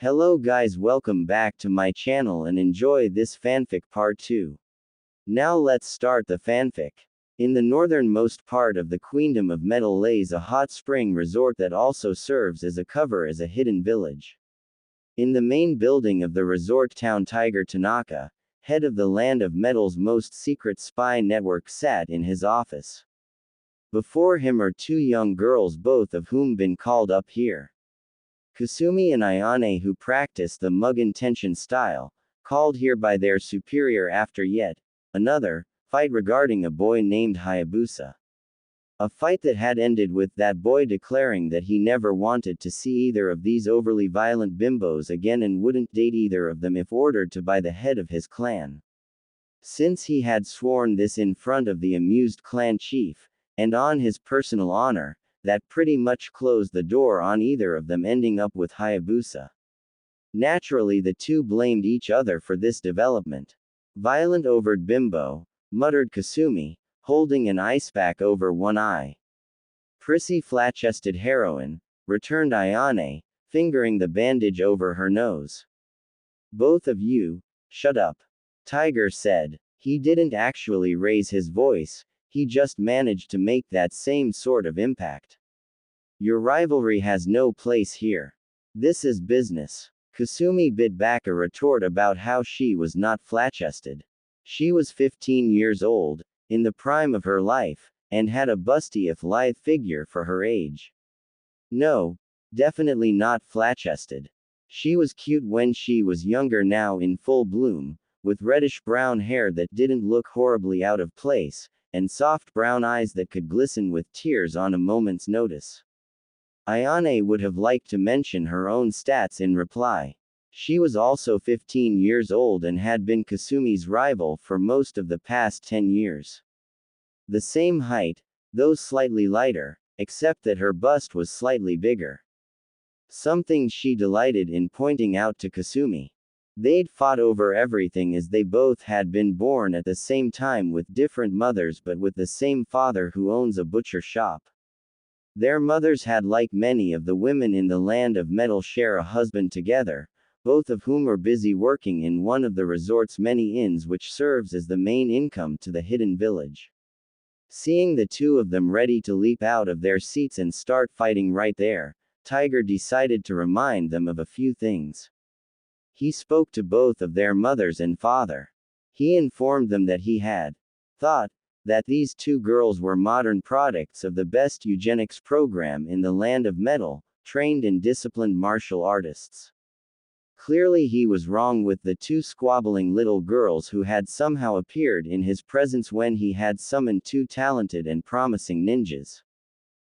Hello guys, welcome back to my channel and enjoy this fanfic part 2. Now let's start the fanfic. In the northernmost part of the Queendom of Metal lays a hot spring resort that also serves as a cover as a hidden village. In the main building of the resort town, Tiger Tanaka, head of the Land of Metal's most secret spy network, sat in his office. Before him are two young girls, both of whom been called up here. Kasumi and Ayane, who practice the Mugen Tenshin style, called here by their superior after yet another fight regarding a boy named Hayabusa. A fight that had ended with that boy declaring that he never wanted to see either of these overly violent bimbos again and wouldn't date either of them if ordered to by the head of his clan. Since he had sworn this in front of the amused clan chief, and on his personal honor, that pretty much closed the door on either of them ending up with Hayabusa. Naturally, the two blamed each other for this development. Violent overt bimbo, muttered Kasumi, holding an ice pack over one eye. Prissy flat-chested heroine, returned Ayane, fingering the bandage over her nose. Both of you, shut up. Tiger said. He didn't actually raise his voice, he just managed to make that same sort of impact. Your rivalry has no place here. This is business. Kasumi bit back a retort about how she was not flat-chested. She was 15 years old, in the prime of her life, and had a busty if lithe figure for her age. No, definitely not flat-chested. She was cute when she was younger, now in full bloom, with reddish-brown hair that didn't look horribly out of place, and soft brown eyes that could glisten with tears on a moment's notice. Ayane would have liked to mention her own stats in reply. She was also 15 years old and had been Kasumi's rival for most of the past 10 years. The same height, though slightly lighter, except that her bust was slightly bigger. Something she delighted in pointing out to Kasumi. They'd fought over everything as they both had been born at the same time with different mothers but with the same father who owns a butcher shop. Their mothers had, like many of the women in the Land of Metal, share a husband together, both of whom are busy working in one of the resort's many inns, which serves as the main income to the hidden village. Seeing the two of them ready to leap out of their seats and start fighting right there, Tiger decided to remind them of a few things. He spoke to both of their mothers and father. He informed them that he had thought that these two girls were modern products of the best eugenics program in the Land of Metal, trained and disciplined martial artists. Clearly he was wrong with the two squabbling little girls who had somehow appeared in his presence when he had summoned two talented and promising ninjas.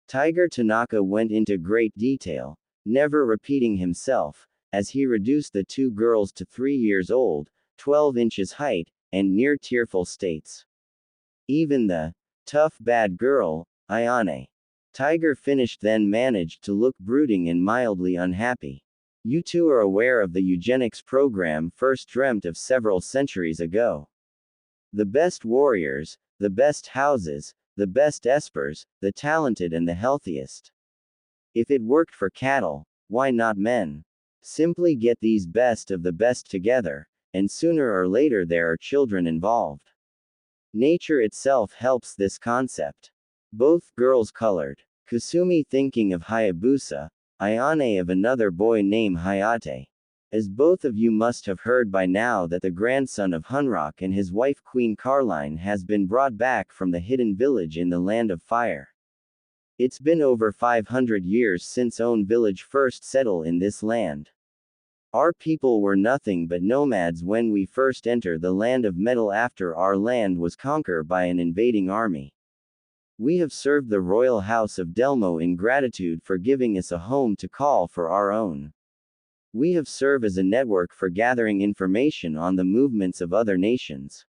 Tiger Tanaka went into great detail, never repeating himself, as he reduced the two girls to 3 years old, 12 inches height, and near tearful states. Even the tough bad girl, Ayane. Tiger finished then managed to look brooding and mildly unhappy. You two are aware of the eugenics program first dreamt of several centuries ago. The best warriors, the best houses, the best espers, the talented and the healthiest. If it worked for cattle, why not men? Simply get these best of the best together, and sooner or later there are children involved. Nature itself helps this concept. Both girls colored. Kasumi thinking of Hayabusa, Ayane of another boy named Hayate. As both of you must have heard by now that the grandson of Hunrock and his wife Queen Carline has been brought back from the hidden village in the Land of Fire. It's been over 500 years since own village first settled in this land. Our people were nothing but nomads when we first entered the Land of Metal after our land was conquered by an invading army. We have served the royal house of Delmo in gratitude for giving us a home to call for our own. We have served as a network for gathering information on the movements of other nations.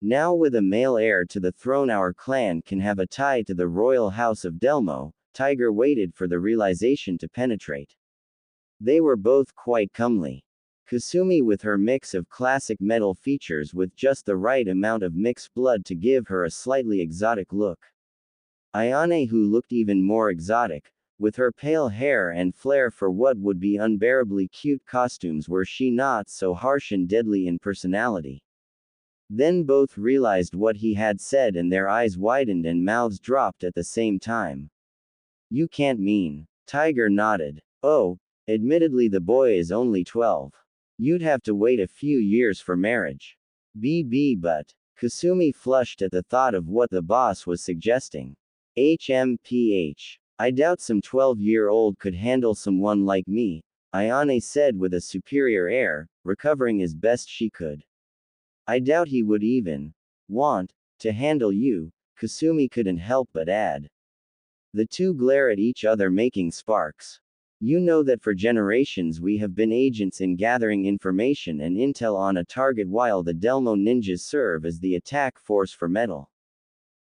Now with a male heir to the throne, our clan can have a tie to the royal house of Delmo. Tiger waited for the realization to penetrate. They were both quite comely. Kasumi with her mix of classic metal features with just the right amount of mixed blood to give her a slightly exotic look. Ayane, who looked even more exotic, with her pale hair and flair for what would be unbearably cute costumes were she not so harsh and deadly in personality. Then both realized what he had said and their eyes widened and mouths dropped at the same time. You can't mean. Tiger nodded. Oh, admittedly the boy is only 12. You'd have to wait a few years for marriage. But. Kasumi flushed at the thought of what the boss was suggesting. HMPH. I doubt some 12-year-old could handle someone like me, Ayane said with a superior air, recovering as best she could. I doubt he would even want to handle you, Kasumi couldn't help but add. The two glare at each other making sparks. You know that for generations we have been agents in gathering information and intel on a target while the Delmo ninjas serve as the attack force for metal.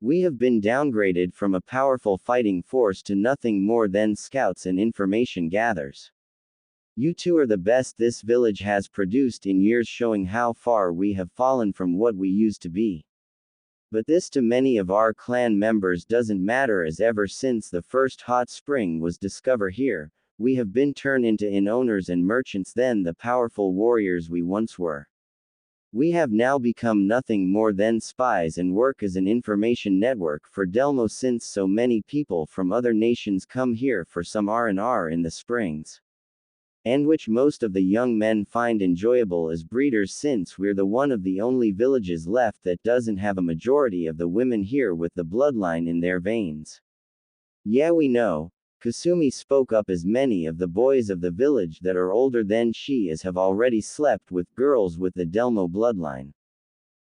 We have been downgraded from a powerful fighting force to nothing more than scouts and information gatherers. You two are the best this village has produced in years, showing how far we have fallen from what we used to be. But this to many of our clan members doesn't matter, as ever since the first hot spring was discovered here, we have been turned into inn-owners and merchants than the powerful warriors we once were. We have now become nothing more than spies and work as an information network for Delmo, since so many people from other nations come here for some R&R in the springs. And which most of the young men find enjoyable as breeders, since we're the one of the only villages left that doesn't have a majority of the women here with the bloodline in their veins. Yeah, we know. Kasumi spoke up, as many of the boys of the village that are older than she is have already slept with girls with the Delmo bloodline.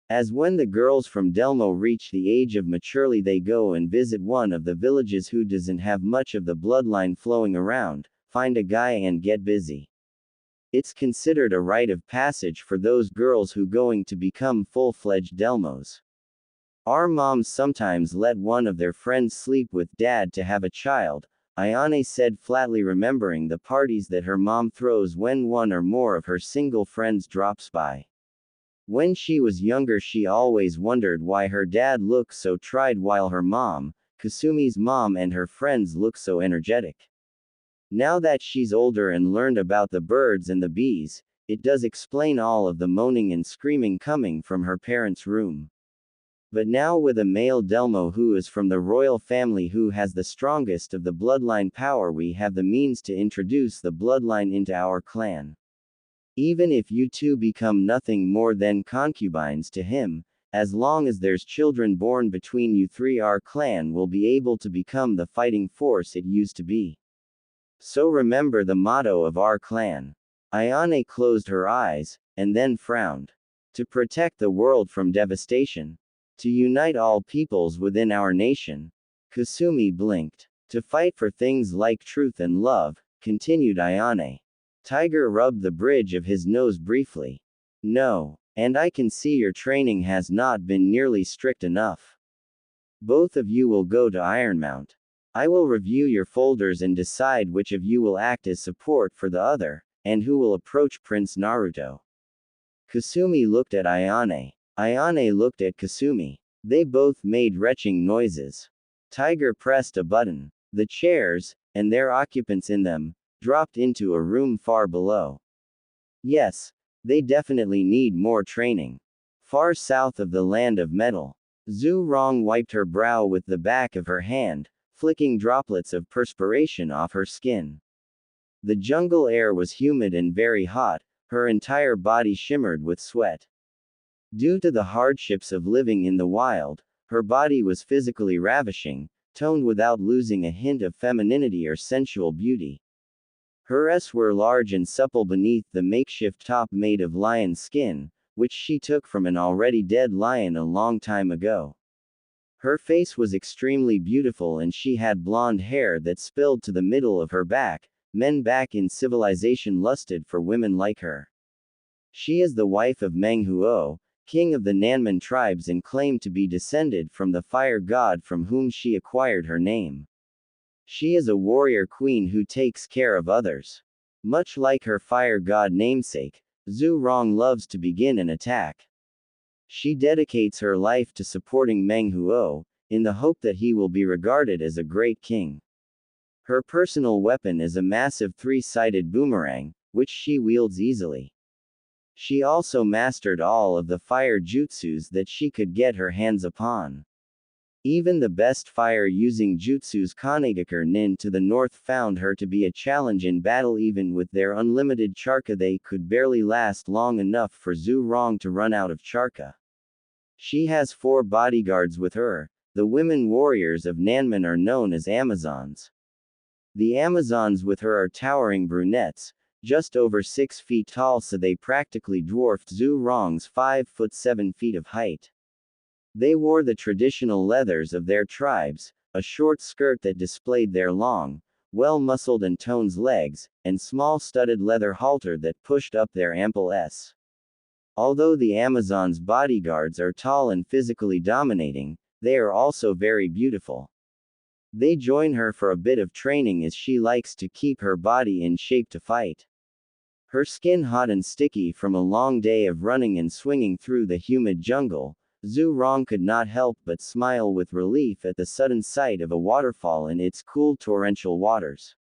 As when the girls from Delmo reach the age of maturity, they go and visit one of the villages who doesn't have much of the bloodline flowing around, find a guy and get busy. It's considered a rite of passage for those girls who going to become full-fledged Delmos. Our moms sometimes let one of their friends sleep with dad to have a child, Ayane said flatly, remembering the parties that her mom throws when one or more of her single friends drops by. When she was younger, she always wondered why her dad looked so tried while her mom, Kasumi's mom, and her friends looked so energetic. Now that she's older and learned about the birds and the bees, it does explain all of the moaning and screaming coming from her parents' room. But now with a male Delmo who is from the royal family who has the strongest of the bloodline power, we have the means to introduce the bloodline into our clan. Even if you two become nothing more than concubines to him, as long as there's children born between you three, our clan will be able to become the fighting force it used to be. So remember the motto of our clan. Ayane closed her eyes, and then frowned. To protect the world from devastation. To unite all peoples within our nation. Kasumi blinked. To fight for things like truth and love, continued Ayane. Tiger rubbed the bridge of his nose briefly. No. And I can see your training has not been nearly strict enough. Both of you will go to Ironmount. I will review your folders and decide which of you will act as support for the other, and who will approach Prince Naruto. Kasumi looked at Ayane. Ayane looked at Kasumi. They both made retching noises. Tiger pressed a button. The chairs, and their occupants in them, dropped into a room far below. Yes, they definitely need more training. Far south of the land of metal. Zhu Rong wiped her brow with the back of her hand, flicking droplets of perspiration off her skin. The jungle air was humid and very hot, her entire body shimmered with sweat. Due to the hardships of living in the wild, her body was physically ravishing, toned without losing a hint of femininity or sensual beauty. Her breasts were large and supple beneath the makeshift top made of lion skin, which she took from an already dead lion a long time ago. Her face was extremely beautiful and she had blonde hair that spilled to the middle of her back. Men back in civilization lusted for women like her. She is the wife of Meng Huo, king of the Nanman tribes, and claimed to be descended from the fire god from whom she acquired her name. She is a warrior queen who takes care of others. Much like her fire god namesake, Zhu Rong loves to begin an attack. She dedicates her life to supporting Meng Huo, in the hope that he will be regarded as a great king. Her personal weapon is a massive three-sided boomerang, which she wields easily. She also mastered all of the fire jutsus that she could get her hands upon. Even the best fire-using jutsus Konoha nin to the north found her to be a challenge in battle. Even with their unlimited charka, they could barely last long enough for Zhu Rong to run out of charka. She has 4 bodyguards with her. The women warriors of Nanman are known as Amazons. The Amazons with her are towering brunettes, just over 6 feet tall, so they practically dwarfed Zhu Rong's 5 foot 7 feet of height. They wore the traditional leathers of their tribes, a short skirt that displayed their long, well-muscled and toned legs, and small studded leather halter that pushed up their ample s. Although the Amazons' bodyguards are tall and physically dominating, they are also very beautiful. They join her for a bit of training as she likes to keep her body in shape to fight. Her skin hot and sticky from a long day of running and swinging through the humid jungle, Zhu Rong could not help but smile with relief at the sudden sight of a waterfall in its cool torrential waters.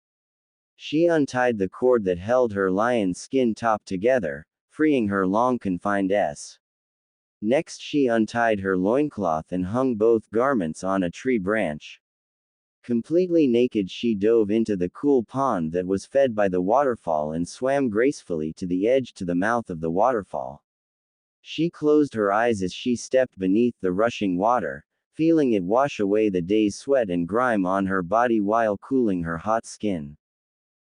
She untied the cord that held her lion skin top together, freeing her long confined s. Next she untied her loincloth and hung both garments on a tree branch. Completely naked, she dove into the cool pond that was fed by the waterfall and swam gracefully to the edge to the mouth of the waterfall. She closed her eyes as she stepped beneath the rushing water, feeling it wash away the day's sweat and grime on her body while cooling her hot skin.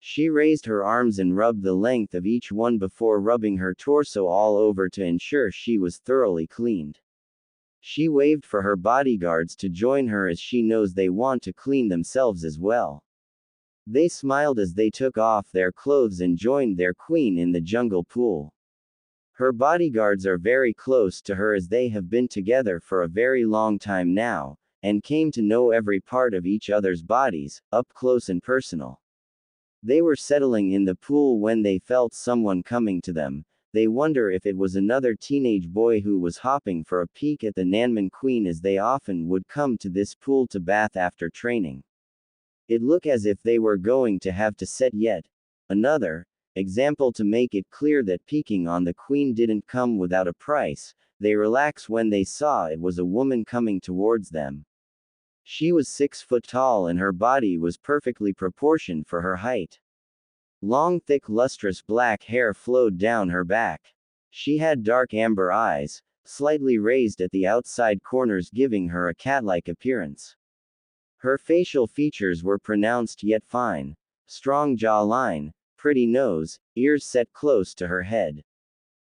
She raised her arms and rubbed the length of each one before rubbing her torso all over to ensure she was thoroughly cleaned. She waved for her bodyguards to join her as she knows they want to clean themselves as well. They smiled as they took off their clothes and joined their queen in the jungle pool. Her bodyguards are very close to her as they have been together for a very long time now, and came to know every part of each other's bodies, up close and personal. They were settling in the pool when they felt someone coming to them. They wonder if it was another teenage boy who was hopping for a peek at the Nanman Queen, as they often would come to this pool to bath after training. It looked as if they were going to have to set yet another example to make it clear that peeking on the queen didn't come without a price. They relaxed when they saw it was a woman coming towards them. She was 6 foot tall and her body was perfectly proportioned for her height. Long, thick, lustrous black hair flowed down her back. She had dark amber eyes, slightly raised at the outside corners, giving her a cat-like appearance. Her facial features were pronounced yet fine. Strong jawline, pretty nose, ears set close to her head.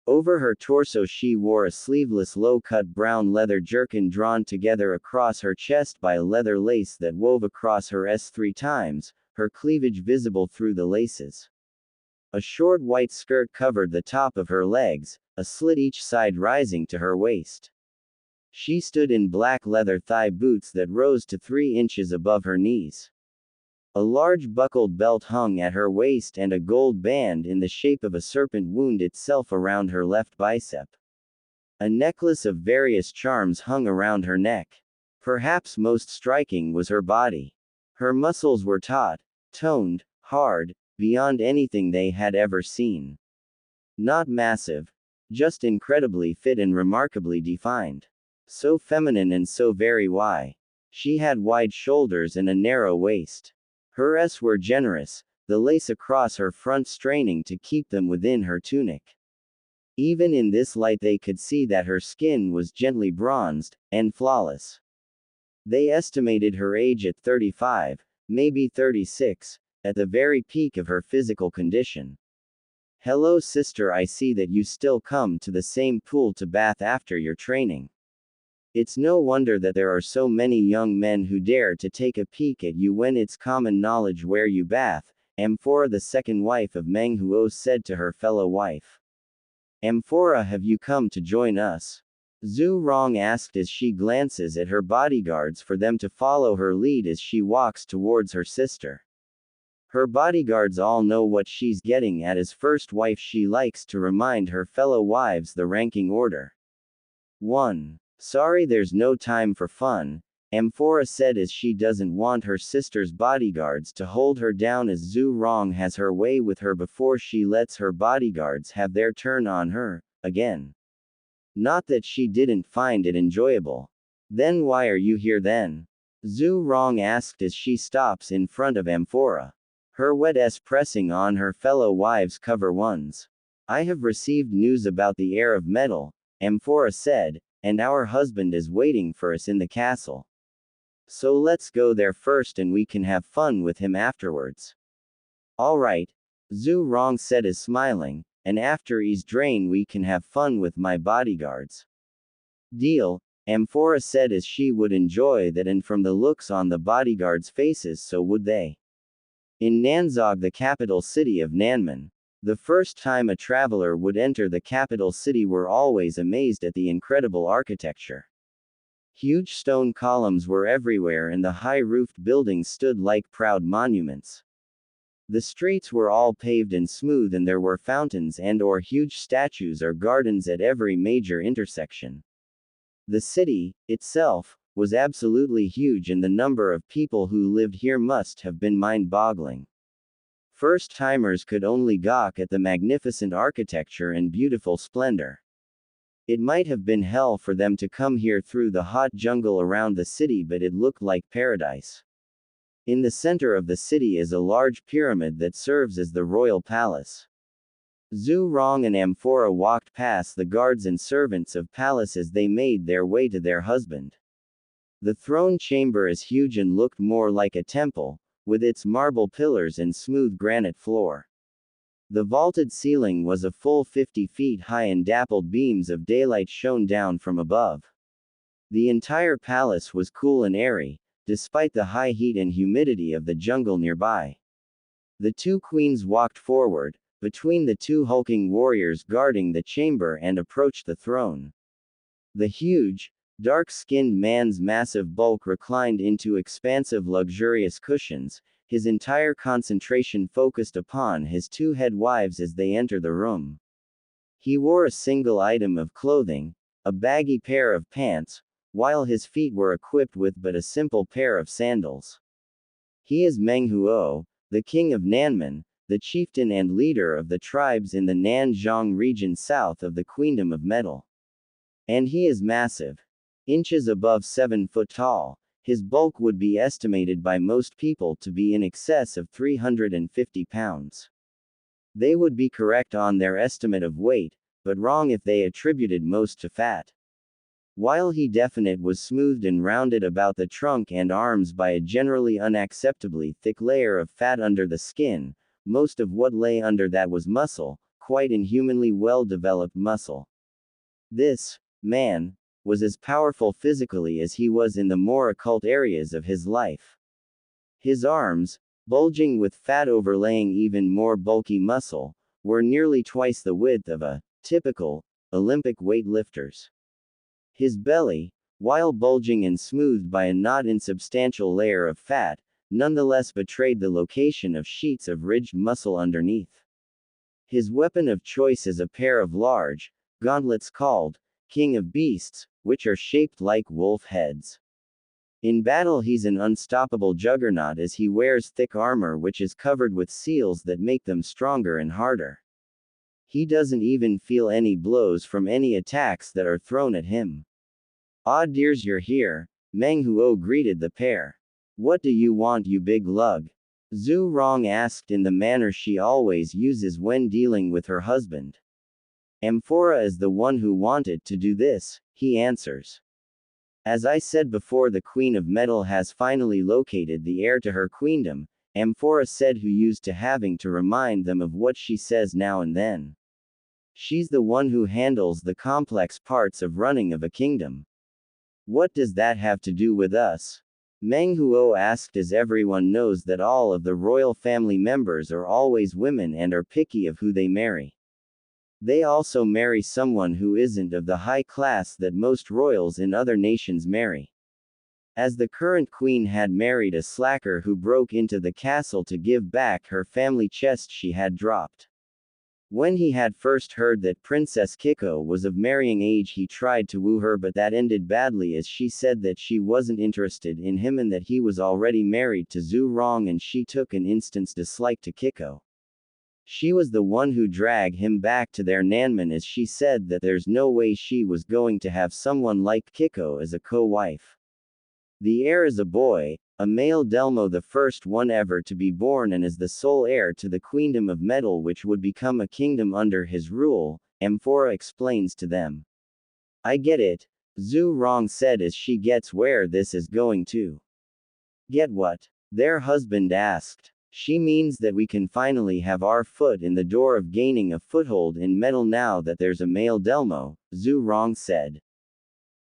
Over her torso she wore a sleeveless low-cut brown leather jerkin drawn together across her chest by a leather lace that wove across her s 3 times, her cleavage visible through the laces. A short white skirt covered the top of her legs, a slit each side rising to her waist. She stood in black leather thigh boots that rose to 3 inches above her knees. A large buckled belt hung at her waist and a gold band in the shape of a serpent wound itself around her left bicep. A necklace of various charms hung around her neck. Perhaps most striking was her body. Her muscles were taut, toned, hard, beyond anything they had ever seen. Not massive, just incredibly fit and remarkably defined. So feminine and so very wide. She had wide shoulders and a narrow waist. Her s were generous, the lace across her front straining to keep them within her tunic. Even in this light they could see that her skin was gently bronzed, and flawless. They estimated her age at 35, maybe 36, at the very peak of her physical condition. Hello sister, I see that you still come to the same pool to bath after your training. It's no wonder that there are so many young men who dare to take a peek at you when it's common knowledge where you bath, Amphora, the second wife of Meng Huo, said to her fellow wife. Amphora, have you come to join us? Zhu Rong asked as she glances at her bodyguards for them to follow her lead as she walks towards her sister. Her bodyguards all know what she's getting at. As first wife, she likes to remind her fellow wives the ranking order. 1. Sorry, there's no time for fun. Amphora said as she doesn't want her sister's bodyguards to hold her down as Zhu Rong has her way with her before she lets her bodyguards have their turn on her, again. Not that she didn't find it enjoyable. Then why are you here then? Zhu Rong asked as she stops in front of Amphora. Her wet S pressing on her fellow wives' cover ones. I have received news about the heir of metal, Amphora said, and our husband is waiting for us in the castle. So let's go there first and we can have fun with him afterwards. Alright, Zhu Rong said as smiling, and after he's drained we can have fun with my bodyguards. Deal, Amphora said as she would enjoy that, and from the looks on the bodyguards' faces so would they. In Nanzog, the capital city of Nanman, the first time a traveler would enter the capital city were always amazed at the incredible architecture. Huge stone columns were everywhere and the high-roofed buildings stood like proud monuments. The streets were all paved and smooth and there were fountains and/or huge statues or gardens at every major intersection. The city, itself, was absolutely huge and the number of people who lived here must have been mind-boggling. First-timers could only gawk at the magnificent architecture and beautiful splendor. It might have been hell for them to come here through the hot jungle around the city, but it looked like paradise. In the center of the city is a large pyramid that serves as the royal palace. Zhu Rong and Amphora walked past the guards and servants of palace as they made their way to their husband. The throne chamber is huge and looked more like a temple, with its marble pillars and smooth granite floor. The vaulted ceiling was a full 50 feet high and dappled beams of daylight shone down from above. The entire palace was cool and airy, despite the high heat and humidity of the jungle nearby. The two queens walked forward, between the two hulking warriors guarding the chamber, and approached the throne. The huge, dark-skinned man's massive bulk reclined into expansive luxurious cushions, his entire concentration focused upon his two head wives as they enter the room. He wore a single item of clothing, a baggy pair of pants, while his feet were equipped with but a simple pair of sandals. He is Meng Huo, the king of Nanman, the chieftain and leader of the tribes in the Nanzhong region south of the Queendom of Metal. And he is massive. Inches above 7 foot tall, his bulk would be estimated by most people to be in excess of 350 pounds. They would be correct on their estimate of weight, but wrong if they attributed most to fat. While he definite was smoothed and rounded about the trunk and arms by a generally unacceptably thick layer of fat under the skin, most of what lay under that was muscle, quite inhumanly well-developed muscle. This man was as powerful physically as he was in the more occult areas of his life. His arms, bulging with fat overlaying even more bulky muscle, were nearly twice the width of a typical Olympic weightlifter's. His belly, while bulging and smoothed by a not insubstantial layer of fat, nonetheless betrayed the location of sheets of ridged muscle underneath. His weapon of choice is a pair of large gauntlets called King of Beasts, which are shaped like wolf heads. In battle he's an unstoppable juggernaut as he wears thick armor which is covered with seals that make them stronger and harder. He doesn't even feel any blows from any attacks that are thrown at him. "Ah dears, you're here," Meng Huo greeted the pair. "What do you want, you big lug?" Zhu Rong asked in the manner she always uses when dealing with her husband. "Amphora is the one who wanted to do this," he answers. "As I said before, the Queen of Metal has finally located the heir to her queendom," Amphora said, who used to having to remind them of what she says now and then. She's the one who handles the complex parts of running of a kingdom. "What does that have to do with us?" Meng Huo asked, as everyone knows that all of the royal family members are always women and are picky of who they marry. They also marry someone who isn't of the high class that most royals in other nations marry. As the current queen had married a slacker who broke into the castle to give back her family chest she had dropped. When he had first heard that Princess Kiko was of marrying age, he tried to woo her, but that ended badly as she said that she wasn't interested in him and that he was already married to Zhu Rong, and she took an instant's dislike to Kiko. She was the one who dragged him back to their Nanman, as she said that there's no way she was going to have someone like Kiko as a co-wife. The heir is a boy, a male Delmo, the first one ever to be born, and is the sole heir to the Queendom of Metal, which would become a kingdom under his rule, Amphora explains to them. I get it, Zhu Rong said as she gets where this is going to. Get what? Their husband asked. She means that we can finally have our foot in the door of gaining a foothold in metal now that there's a male Delmo, Zhu Rong said.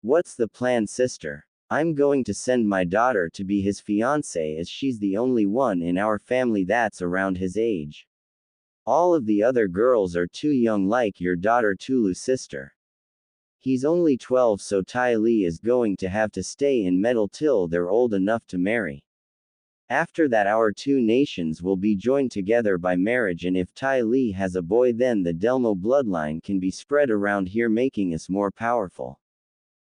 What's the plan, sister? I'm going to send my daughter to be his fiancée, as she's the only one in our family that's around his age. All of the other girls are too young, like your daughter Tulu's sister. He's only 12, so Ty Lee is going to have to stay in metal till they're old enough to marry. After that, our two nations will be joined together by marriage, and if Ty Lee has a boy, then the Delmo bloodline can be spread around here, making us more powerful.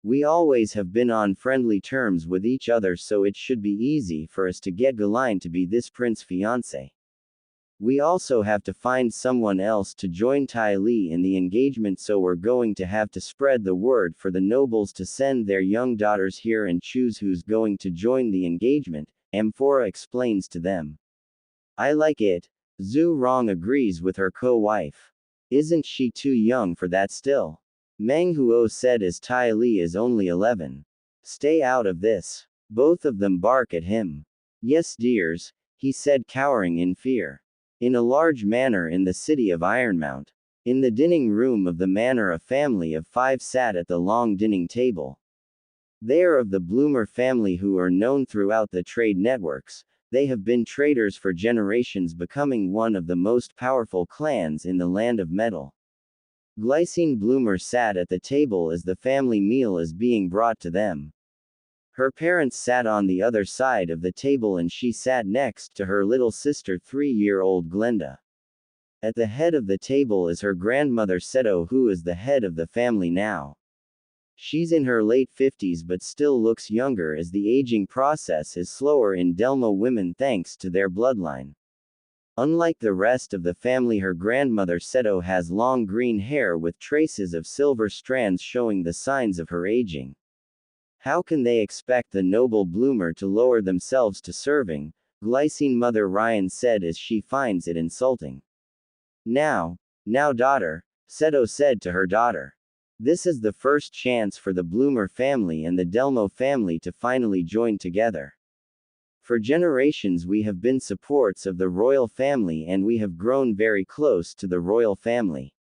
We always have been on friendly terms with each other, so it should be easy for us to get Galine to be this prince's fiancé. We also have to find someone else to join Ty Lee in the engagement, so we're going to have to spread the word for the nobles to send their young daughters here and choose who's going to join the engagement, Amphora explains to them. I like it. Zhu Rong agrees with her co-wife. Isn't she too young for that still? Meng Huo said as Tai Li is only 11. Stay out of this. Both of them bark at him. Yes, dears, he said, cowering in fear. In a large manor in the city of Ironmount. In the dining room of the manor, a family of 5 sat at the long dining table. They are of the Bloomer family, who are known throughout the trade networks. They have been traders for generations, becoming one of the most powerful clans in the land of metal. Glycine Bloomer sat at the table as the family meal is being brought to them. Her parents sat on the other side of the table, and she sat next to her little sister, 3-year-old Glenda. At the head of the table is her grandmother Seto, who is the head of the family now. She's in her late 50s but still looks younger, as the aging process is slower in Delmo women thanks to their bloodline. Unlike the rest of the family, her grandmother Seto has long green hair with traces of silver strands showing the signs of her aging. How can they expect the noble Bloomer to lower themselves to serving? Glycine mother Ryan said as she finds it insulting. Now daughter, Seto said to her daughter. This is the first chance for the Bloomer family and the Delmo family to finally join together. For generations we have been supports of the royal family, and we have grown very close to the royal family.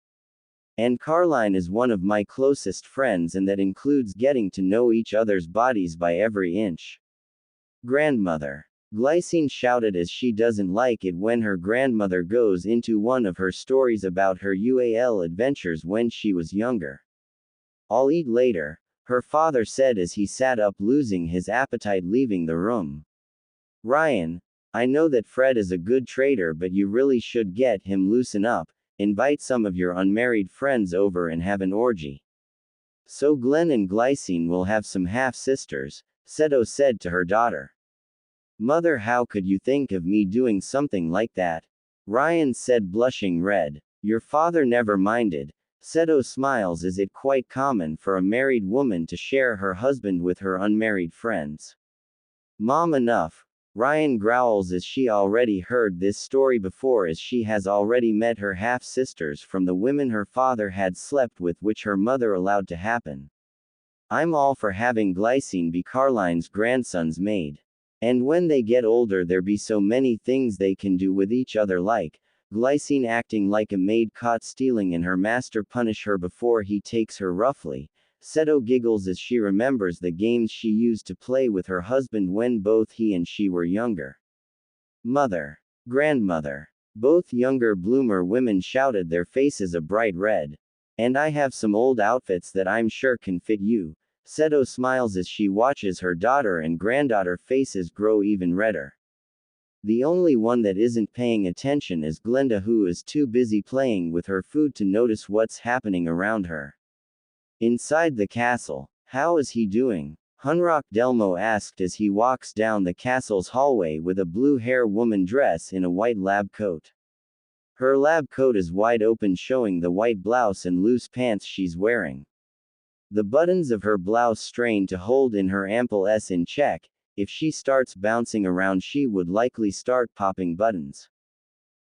And Carline is one of my closest friends, and that includes getting to know each other's bodies by every inch. Grandmother. Glycine shouted as she doesn't like it when her grandmother goes into one of her stories about her UAL adventures when she was younger. I'll eat later, her father said as he sat up, losing his appetite, leaving the room. Ryan, I know that Fred is a good trader, but you really should get him loosen up, invite some of your unmarried friends over and have an orgy. So Glenn and Glycine will have some half-sisters, Seto said to her daughter. Mother, how could you think of me doing something like that? Ryan said, blushing red. Your father never minded. Seto smiles. Is it quite common for a married woman to share her husband with her unmarried friends? Mom, enough. Ryan growls as she already heard this story before, as she has already met her half-sisters from the women her father had slept with, which her mother allowed to happen. I'm all for having Glycine be Carline's grandson's maid. And when they get older there be so many things they can do with each other, like Glycine acting like a maid caught stealing and her master punish her before he takes her roughly. Seto giggles as she remembers the games she used to play with her husband when both he and she were younger. Mother. Grandmother. Both younger Bloomer women shouted, their faces a bright red. And I have some old outfits that I'm sure can fit you. Seto smiles as she watches her daughter and granddaughter faces grow even redder. The only one that isn't paying attention is Glenda, who is too busy playing with her food to notice what's happening around her. Inside the castle, how is he doing? Hunrock Delmo asked as he walks down the castle's hallway with a blue-hair woman dress in a white lab coat. Her lab coat is wide open, showing the white blouse and loose pants she's wearing. The buttons of her blouse strain to hold in her ample S in check. If she starts bouncing around, she would likely start popping buttons.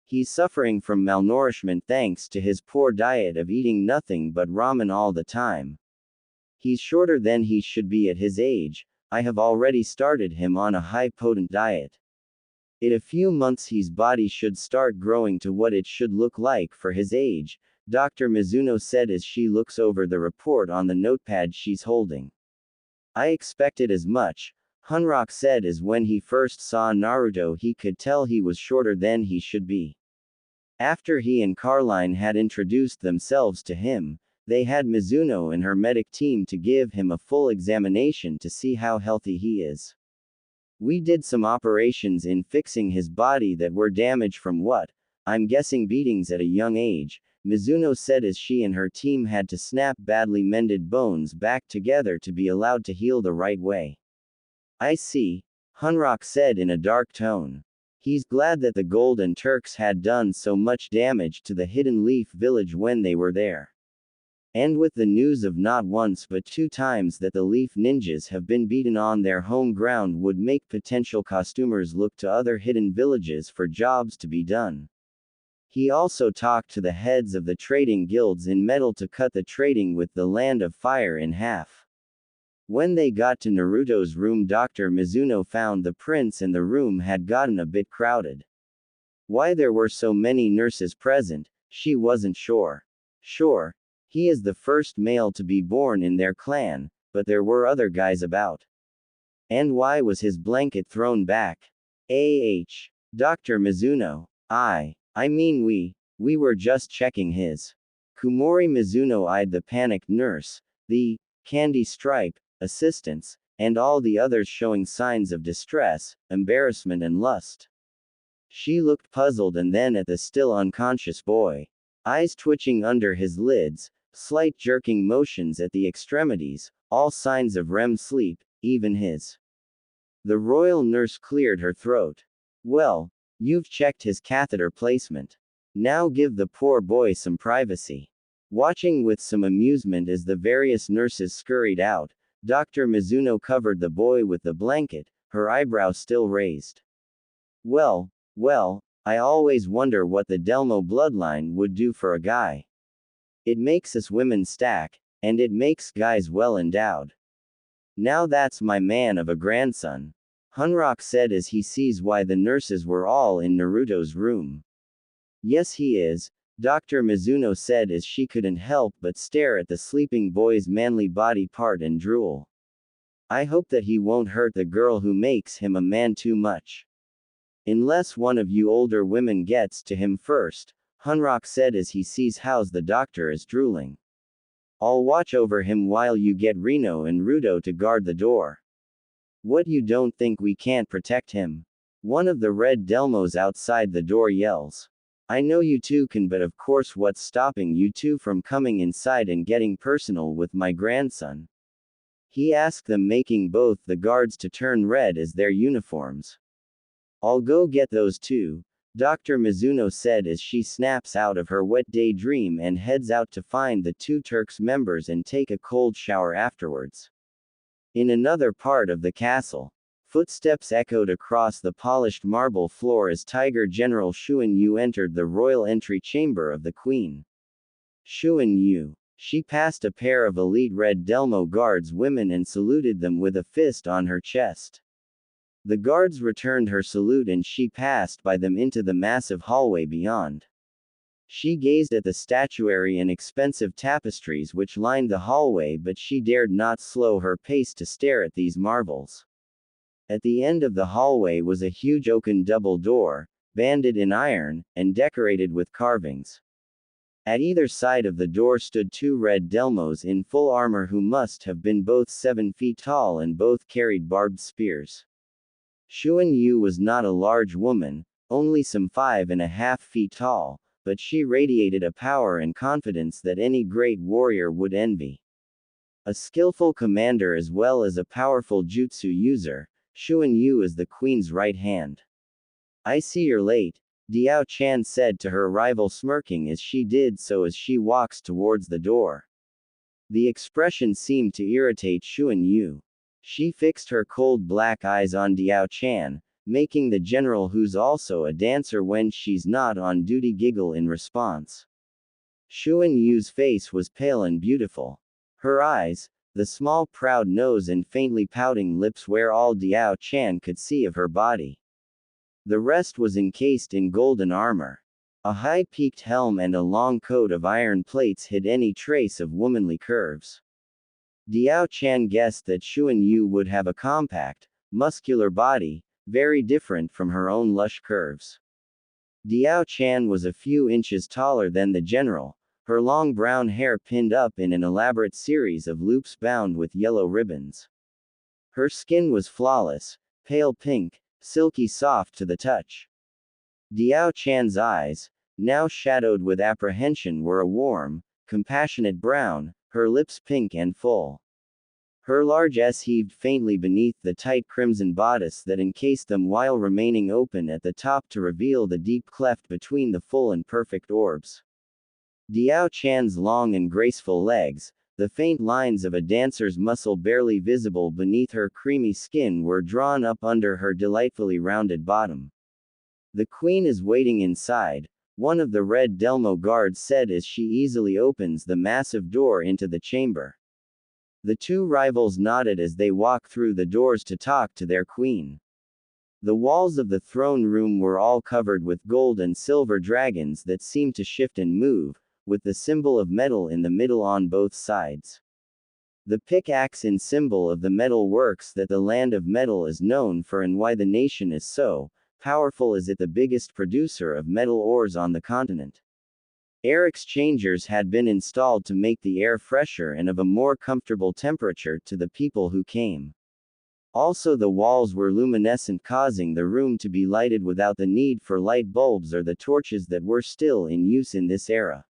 He's suffering from malnourishment thanks to his poor diet of eating nothing but ramen all the time. He's shorter than he should be at his age. I have already started him on a high-potent diet. In a few months his body should start growing to what it should look like for his age, Dr. Mizuno said as she looks over the report on the notepad she's holding. I expected as much, Hunrock said as when he first saw Naruto he could tell he was shorter than he should be. After he and Carline had introduced themselves to him, they had Mizuno and her medic team to give him a full examination to see how healthy he is. We did some operations in fixing his body that were damaged from what, I'm guessing, beatings at a young age, Mizuno said as she and her team had to snap badly mended bones back together to be allowed to heal the right way. I see, Hunrock said in a dark tone. He's glad that the Golden Turks had done so much damage to the Hidden Leaf village when they were there. And with the news of not once but 2 times that the Leaf Ninjas have been beaten on their home ground would make potential costumers look to other hidden villages for jobs to be done. He also talked to the heads of the trading guilds in metal to cut the trading with the Land of Fire in half. When they got to Naruto's room, Dr. Mizuno found the prince and the room had gotten a bit crowded. Why there were so many nurses present, she wasn't sure. Sure, he is the first male to be born in their clan, but there were other guys about. And why was his blanket thrown back? Dr. Mizuno. I mean we were just checking his. Kumori Mizuno eyed the panicked nurse, the Candy Stripe assistants, and all the others showing signs of distress, embarrassment and lust. She looked puzzled and then at the still unconscious boy. Eyes twitching under his lids, slight jerking motions at the extremities, all signs of REM sleep, even his. The royal nurse cleared her throat. Well, you've checked his catheter placement. Now give the poor boy some privacy. Watching with some amusement as the various nurses scurried out, Dr. Mizuno covered the boy with the blanket, her eyebrows still raised. Well, I always wonder what the Delmo bloodline would do for a guy. It makes us women stack, and it makes guys well endowed. Now that's my man of a grandson, Hunrock said as he sees why the nurses were all in Naruto's room. Yes, he is, Dr. Mizuno said as she couldn't help but stare at the sleeping boy's manly body part and drool. I hope that he won't hurt the girl who makes him a man too much. Unless one of you older women gets to him first, Hunrock said as he sees how the doctor is drooling. I'll watch over him while you get Reno and Rudo to guard the door. What, you don't think we can't protect him? One of the red Delmos outside the door yells. I know you two can, but of course what's stopping you two from coming inside and getting personal with my grandson? He asked them, making both the guards to turn red as their uniforms. I'll go get those two, Dr. Mizuno said as she snaps out of her wet daydream and heads out to find the 2 Turks members and take a cold shower afterwards. In another part of the castle, footsteps echoed across the polished marble floor as Tiger General Xuan Yu entered the royal entry chamber of the queen. Xuan Yu. She passed a pair of elite red Delmo guards women and saluted them with a fist on her chest. The guards returned her salute and she passed by them into the massive hallway beyond. She gazed at the statuary and expensive tapestries which lined the hallway, but she dared not slow her pace to stare at these marvels. At the end of the hallway was a huge oaken double door, banded in iron, and decorated with carvings. At either side of the door stood 2 red Delmos in full armor who must have been both 7 feet tall and both carried barbed spears. Xuan Yu was not a large woman, only some 5.5 feet tall, but she radiated a power and confidence that any great warrior would envy. A skillful commander as well as a powerful jutsu user, Xuan Yu is the queen's right hand. I see you're late, Diao Chan said to her rival, smirking as she did so as she walks towards the door. The expression seemed to irritate Xuan Yu. She fixed her cold black eyes on Diao Chan, making the general, who's also a dancer when she's not on duty, giggle in response. Xuan Yu's face was pale and beautiful. Her eyes, the small proud nose and faintly pouting lips were all Diao Chan could see of her body. The rest was encased in golden armor. A high-peaked helm and a long coat of iron plates hid any trace of womanly curves. Diao Chan guessed that Xuan Yu would have a compact, muscular body, very different from her own lush curves. Diao Chan was a few inches taller than the general, her long brown hair pinned up in an elaborate series of loops bound with yellow ribbons. Her skin was flawless, pale pink, silky soft to the touch. Diao Chan's eyes, now shadowed with apprehension, were a warm, compassionate brown, her lips pink and full. Her large S heaved faintly beneath the tight crimson bodice that encased them while remaining open at the top to reveal the deep cleft between the full and perfect orbs. Diao Chan's long and graceful legs, the faint lines of a dancer's muscle barely visible beneath her creamy skin, were drawn up under her delightfully rounded bottom. The queen is waiting inside, one of the red Delmo guards said as she easily opens the massive door into the chamber. The two rivals nodded as they walked through the doors to talk to their queen. The walls of the throne room were all covered with gold and silver dragons that seemed to shift and move, with the symbol of metal in the middle on both sides. The pickaxe in symbol of the metal works that the land of metal is known for and why the nation is so powerful is it the biggest producer of metal ores on the continent. Air exchangers had been installed to make the air fresher and of a more comfortable temperature to the people who came. Also, the walls were luminescent, causing the room to be lighted without the need for light bulbs or the torches that were still in use in this era.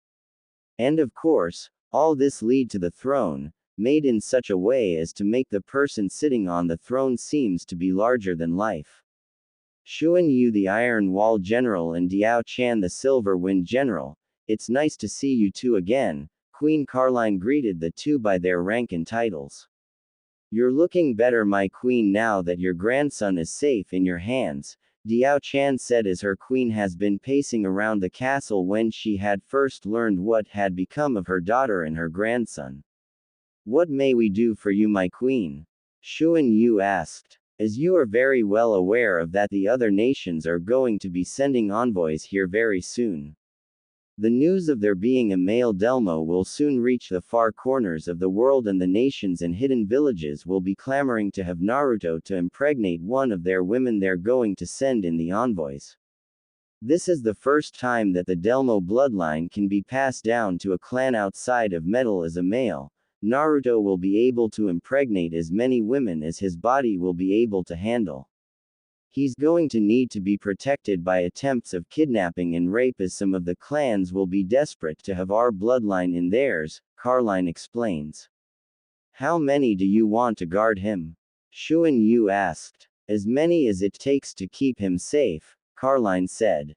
And of course, all this led to the throne, made in such a way as to make the person sitting on the throne seems to be larger than life. Xuan Yu, the Iron Wall General, and Diao Chan, the Silver Wind General, it's nice to see you two again, Queen Caroline greeted the two by their rank and titles. You're looking better, my queen, now that your grandson is safe in your hands, Diao Chan said as her queen has been pacing around the castle when she had first learned what had become of her daughter and her grandson. What may we do for you, my queen? Xuan Yu asked. As you are very well aware of that, the other nations are going to be sending envoys here very soon. The news of there being a male Delmo will soon reach the far corners of the world, and the nations and hidden villages will be clamoring to have Naruto to impregnate one of their women they're going to send in the envoys. This is the first time that the Delmo bloodline can be passed down to a clan outside of metal as a male. Naruto will be able to impregnate as many women as his body will be able to handle. He's going to need to be protected by attempts of kidnapping and rape, as some of the clans will be desperate to have our bloodline in theirs, Caroline explains. How many do you want to guard him? Xuan Yu asked. As many as it takes to keep him safe, Caroline said.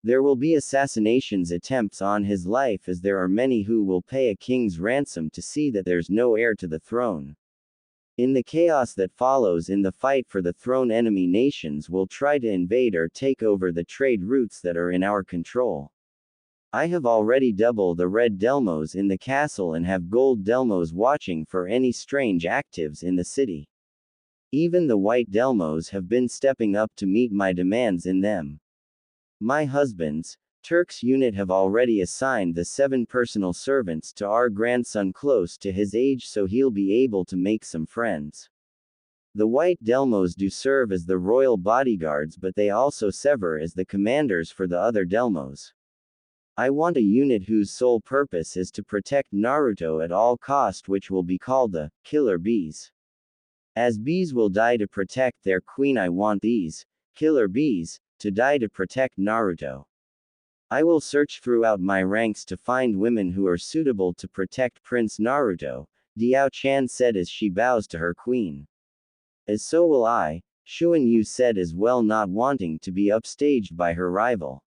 There will be assassinations attempts on his life, as there are many who will pay a king's ransom to see that there's no heir to the throne. In the chaos that follows in the fight for the throne, enemy nations will try to invade or take over the trade routes that are in our control. I have already doubled the red Delmos in the castle and have gold Delmos watching for any strange actives in the city. Even the white Delmos have been stepping up to meet my demands in them. My husband's Turk's unit have already assigned the 7 personal servants to our grandson close to his age, so he'll be able to make some friends. The white Delmos do serve as the royal bodyguards, but they also serve as the commanders for the other Delmos. I want a unit whose sole purpose is to protect Naruto at all cost, which will be called the Killer Bees. As bees will die to protect their queen, I want these killer bees to die to protect Naruto. I will search throughout my ranks to find women who are suitable to protect Prince Naruto, Diao-chan said as she bows to her queen. As so will I, Xuan Yu said as well, not wanting to be upstaged by her rival.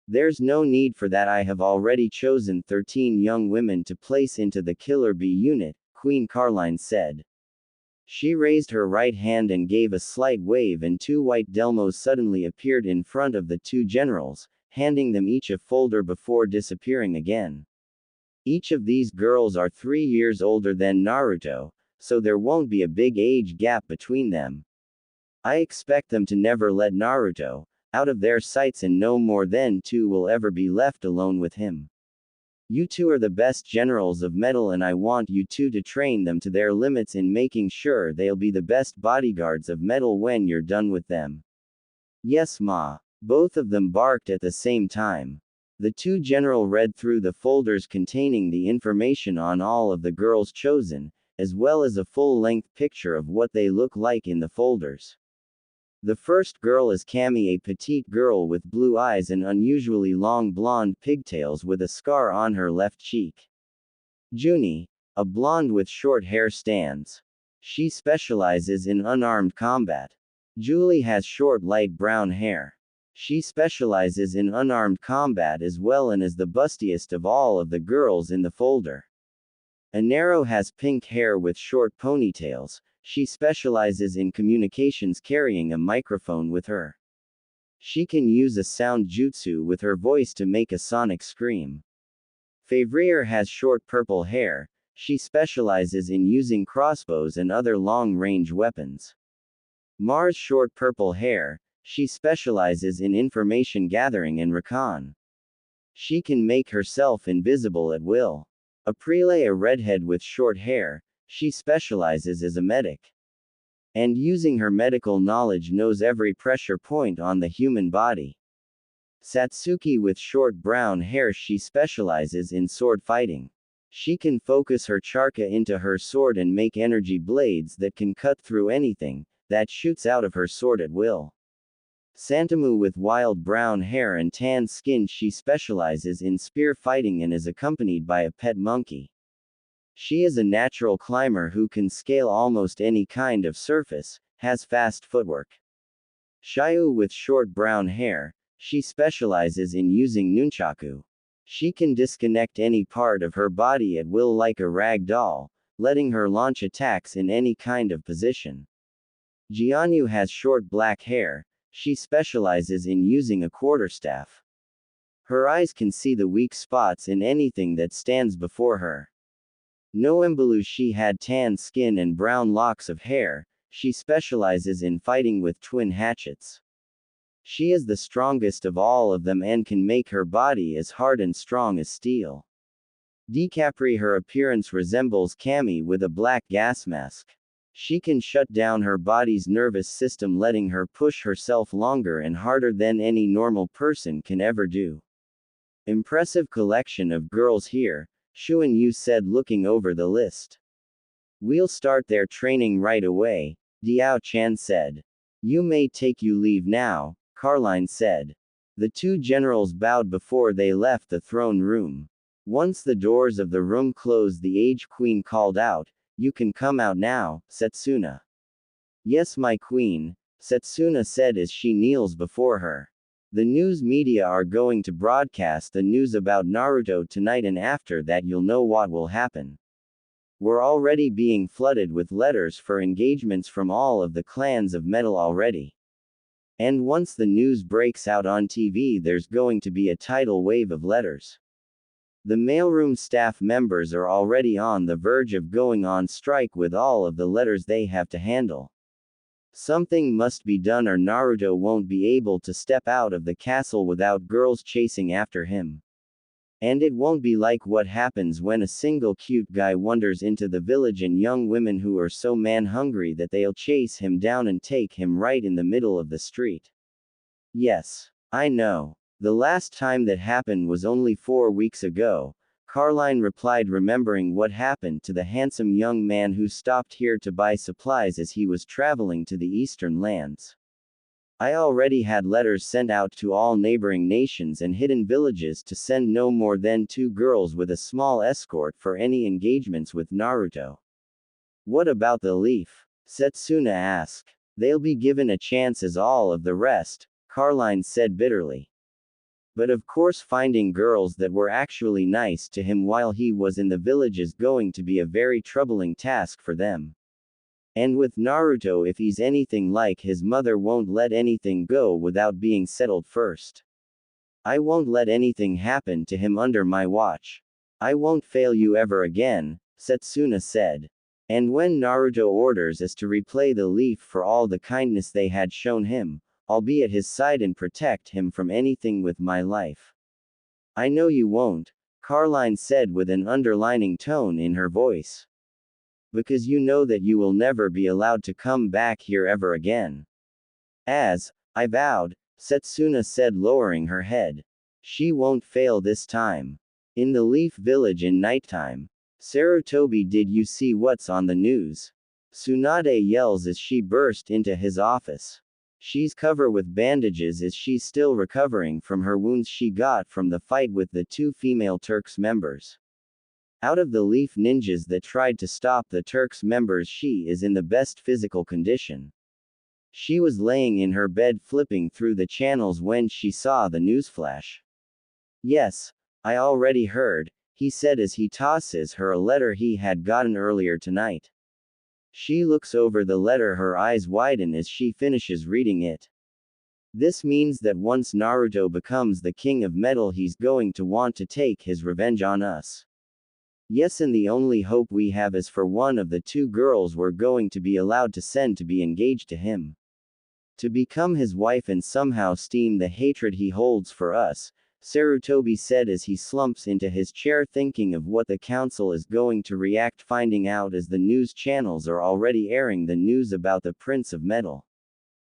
There's no need for that. I have already chosen 13 young women to place into the Killer Bee unit, Queen Carline said. She raised her right hand and gave a slight wave, and 2 white Delmos suddenly appeared in front of the 2 generals, handing them each a folder before disappearing again. Each of these girls are 3 years older than Naruto, so there won't be a big age gap between them. I expect them to never let Naruto out of their sights, and no more than 2 will ever be left alone with him. You 2 are the best generals of metal, and I want you 2 to train them to their limits in making sure they'll be the best bodyguards of metal when you're done with them. Yes, Ma. Both of them barked at the same time. The 2 generals read through the folders containing the information on all of the girls chosen, as well as a full-length picture of what they look like in the folders. The first girl is Kami, a petite girl with blue eyes and unusually long blonde pigtails with a scar on her left cheek. Junie, a blonde with short hair, stands. She specializes in unarmed combat. Julie has short light brown hair. She specializes in unarmed combat as well and is the bustiest of all of the girls in the folder. Anero has pink hair with short ponytails. She specializes in communications, carrying a microphone with her. She can use a sound jutsu with her voice to make a sonic scream. Favrier has short purple hair. She specializes in using crossbows and other long-range weapons. Mars short purple hair. She specializes in information gathering and recon. She can make herself invisible at will. Aprile, a redhead with short hair. She specializes as a medic. And using her medical knowledge knows every pressure point on the human body. Satsuki with short brown hair. She specializes in sword fighting. She can focus her charka into her sword and make energy blades that can cut through anything that shoots out of her sword at will. Santamu with wild brown hair and tan skin. She specializes in spear fighting and is accompanied by a pet monkey. She is a natural climber who can scale almost any kind of surface, has fast footwork. Shiyu with short brown hair. She specializes in using nunchaku. She can disconnect any part of her body at will like a rag doll, letting her launch attacks in any kind of position. Jianyu has short black hair. She specializes in using a quarterstaff. Her eyes can see the weak spots in anything that stands before her. Noembalu, she had tan skin and brown locks of hair. She specializes in fighting with twin hatchets. She is the strongest of all of them and can make her body as hard and strong as steel. Decapri, her appearance resembles Kami with a black gas mask. She can shut down her body's nervous system, letting her push herself longer and harder than any normal person can ever do. Impressive collection of girls here, Xuan Yu said, looking over the list. We'll start their training right away, Diao-chan said. You may take your leave now, Carline said. The 2 generals bowed before they left the throne room. Once the doors of the room closed, the Age Queen called out, "You can come out now, Setsuna." "Yes, my queen," Setsuna said as she kneels before her. The news media are going to broadcast the news about Naruto tonight, and after that you'll know what will happen. We're already being flooded with letters for engagements from all of the clans of metal already. And once the news breaks out on TV, there's going to be a tidal wave of letters. The mailroom staff members are already on the verge of going on strike with all of the letters they have to handle. Something must be done or Naruto won't be able to step out of the castle without girls chasing after him. And it won't be like what happens when a single cute guy wanders into the village and young women who are so man-hungry that they'll chase him down and take him right in the middle of the street. Yes, I know. The last time that happened was only 4 weeks ago, Carline replied, remembering what happened to the handsome young man who stopped here to buy supplies as he was traveling to the eastern lands. I already had letters sent out to all neighboring nations and hidden villages to send no more than 2 girls with a small escort for any engagements with Naruto. What about the leaf? Setsuna asked. They'll be given a chance as all of the rest, Carline said bitterly. But of course finding girls that were actually nice to him while he was in the village is going to be a very troubling task for them. And with Naruto, if he's anything like his mother, won't let anything go without being settled first. I won't let anything happen to him under my watch. I won't fail you ever again, Setsuna said. And when Naruto orders us to repay the leaf for all the kindness they had shown him, I'll be at his side and protect him from anything with my life. I know you won't, Carline said with an underlining tone in her voice. Because you know that you will never be allowed to come back here ever again. As I vowed, Setsuna said, lowering her head. She won't fail this time. In the Leaf Village in nighttime. Sarutobi, did you see what's on the news? Tsunade yells as she burst into his office. She's covered with bandages as she's still recovering from her wounds she got from the fight with the 2 female Turks members. Out of the Leaf ninjas that tried to stop the Turks members, she is in the best physical condition. She was laying in her bed flipping through the channels when she saw the newsflash. Yes, I already heard, he said as he tosses her a letter he had gotten earlier tonight. She looks over the letter, her eyes widen as she finishes reading it. This means that once Naruto becomes the king of metal, he's going to want to take his revenge on us. Yes, and the only hope we have is for one of the 2 girls we're going to be allowed to send to be engaged to him. To become his wife and somehow stem the hatred he holds for us, Sarutobi said as he slumps into his chair thinking of what the council is going to react finding out as the news channels are already airing the news about the Prince of Metal.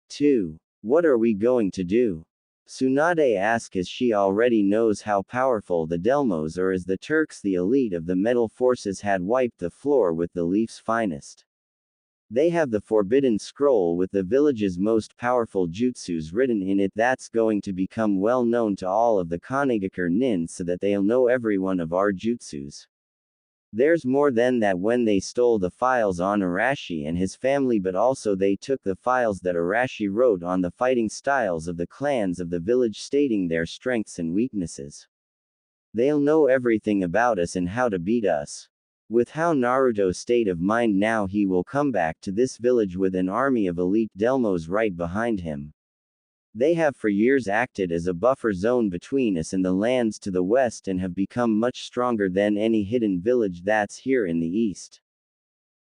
2. What are we going to do? Tsunade asks as she already knows how powerful the Delmos are, as the Turks, the elite of the metal forces, had wiped the floor with the Leaf's finest. They have the Forbidden Scroll with the village's most powerful jutsus written in it that's going to become well known to all of the Konoha nin so that they'll know every one of our jutsus. There's more than that. When they stole the files on Arashi and his family, but also they took the files that Arashi wrote on the fighting styles of the clans of the village, stating their strengths and weaknesses. They'll know everything about us and how to beat us. With how Naruto's state of mind now, he will come back to this village with an army of elite Delmos right behind him. They have for years acted as a buffer zone between us and the lands to the west and have become much stronger than any hidden village that's here in the east.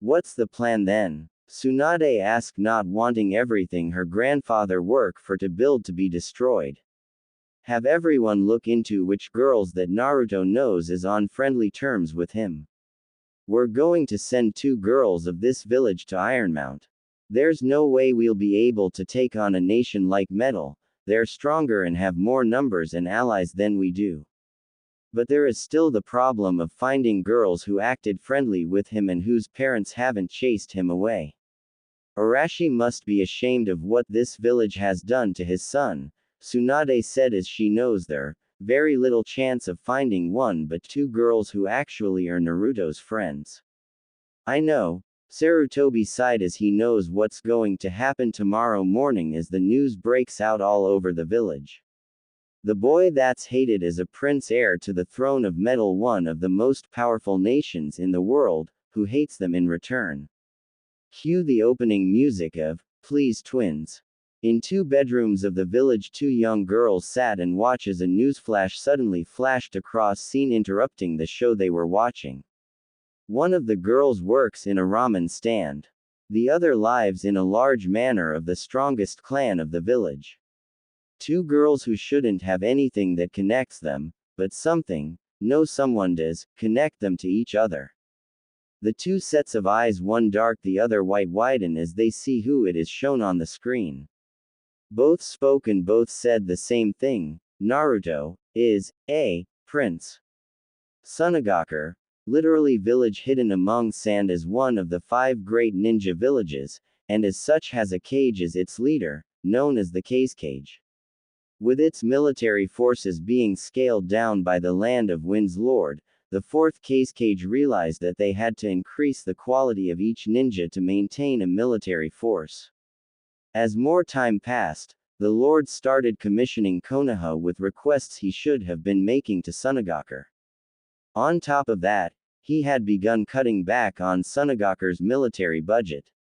What's the plan then? Tsunade asked, not wanting everything her grandfather worked for to build to be destroyed. Have everyone look into which girls that Naruto knows is on friendly terms with him. We're going to send 2 girls of this village to Ironmount. There's no way we'll be able to take on a nation like Metal. They're stronger and have more numbers and allies than we do. But there is still the problem of finding girls who acted friendly with him and whose parents haven't chased him away. Arashi must be ashamed of what this village has done to his son, Tsunade said as she knows there very little chance of finding 1 but 2 girls who actually are Naruto's friends. I know, Sarutobi sighed as he knows what's going to happen tomorrow morning as the news breaks out all over the village. The boy that's hated as a prince heir to the throne of metal, one of the most powerful nations in the world, who hates them in return. Cue the opening music of Please Twins. In 2 bedrooms of the village, 2 young girls sat and watched as a newsflash suddenly flashed across scene, interrupting the show they were watching. One of the girls works in a ramen stand. The other lives in a large manor of the strongest clan of the village. 2 girls who shouldn't have anything that connects them, but something, no someone does, connect them to each other. The 2 sets of eyes, one dark the other white, widen as they see who it is shown on the screen. Both spoke and both said the same thing: Naruto is a prince. Sunagakur, literally village hidden among sand, is one of the 5 great ninja villages, and as such has a cage as its leader, known as the Cage. With its military forces being scaled down by the Land of Wind's Lord, the 4th Cage realized that they had to increase the quality of each ninja to maintain a military force. As more time passed, the Lord started commissioning Konoha with requests he should have been making to Sunagakur. On top of that, he had begun cutting back on Sunagakur's military budget.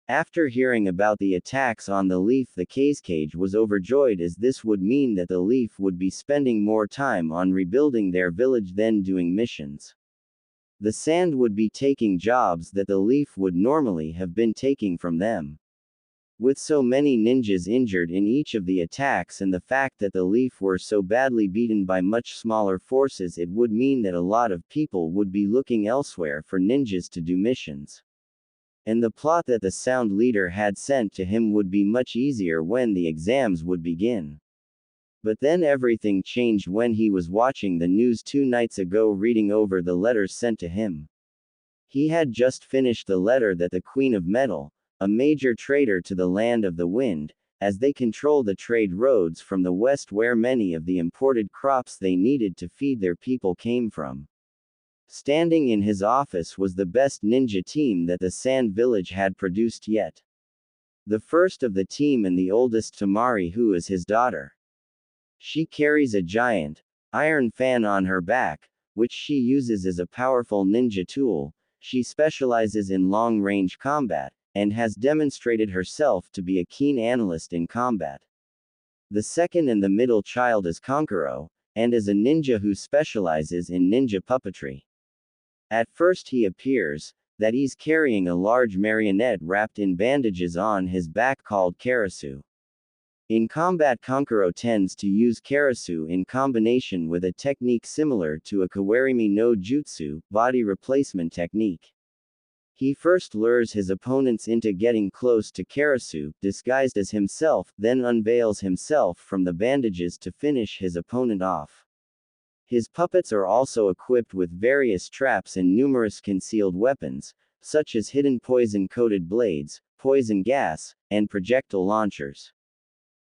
After hearing about the attacks on the Leaf, the Cage was overjoyed, as this would mean that the Leaf would be spending more time on rebuilding their village than doing missions. The Sand would be taking jobs that the Leaf would normally have been taking from them. With so many ninjas injured in each of the attacks and the fact that the Leaf were so badly beaten by much smaller forces, it would mean that a lot of people would be looking elsewhere for ninjas to do missions. And the plot that the Sound leader had sent to him would be much easier when the exams would begin. But then everything changed when he was watching the news 2 nights ago, reading over the letters sent to him. He had just finished the letter that the Queen of Metal, a major trader to the Land of the Wind, as they control the trade roads from the west where many of the imported crops they needed to feed their people came from. Standing in his office was the best ninja team that the Sand Village had produced yet. The first of the team and the oldest, Tamari, who is his daughter. She carries a giant, iron fan on her back, which she uses as a powerful ninja tool. She specializes in long-range combat, and has demonstrated herself to be a keen analyst in combat. The second and the middle child is Konkuro, and is a ninja who specializes in ninja puppetry. At first he appears that he's carrying a large marionette wrapped in bandages on his back called Karasu. In combat, Konkuro tends to use Karasu in combination with a technique similar to a Kawarimi no Jutsu, body replacement technique. He first lures his opponents into getting close to Karasu, disguised as himself, then unveils himself from the bandages to finish his opponent off. His puppets are also equipped with various traps and numerous concealed weapons, such as hidden poison-coated blades, poison gas, and projectile launchers.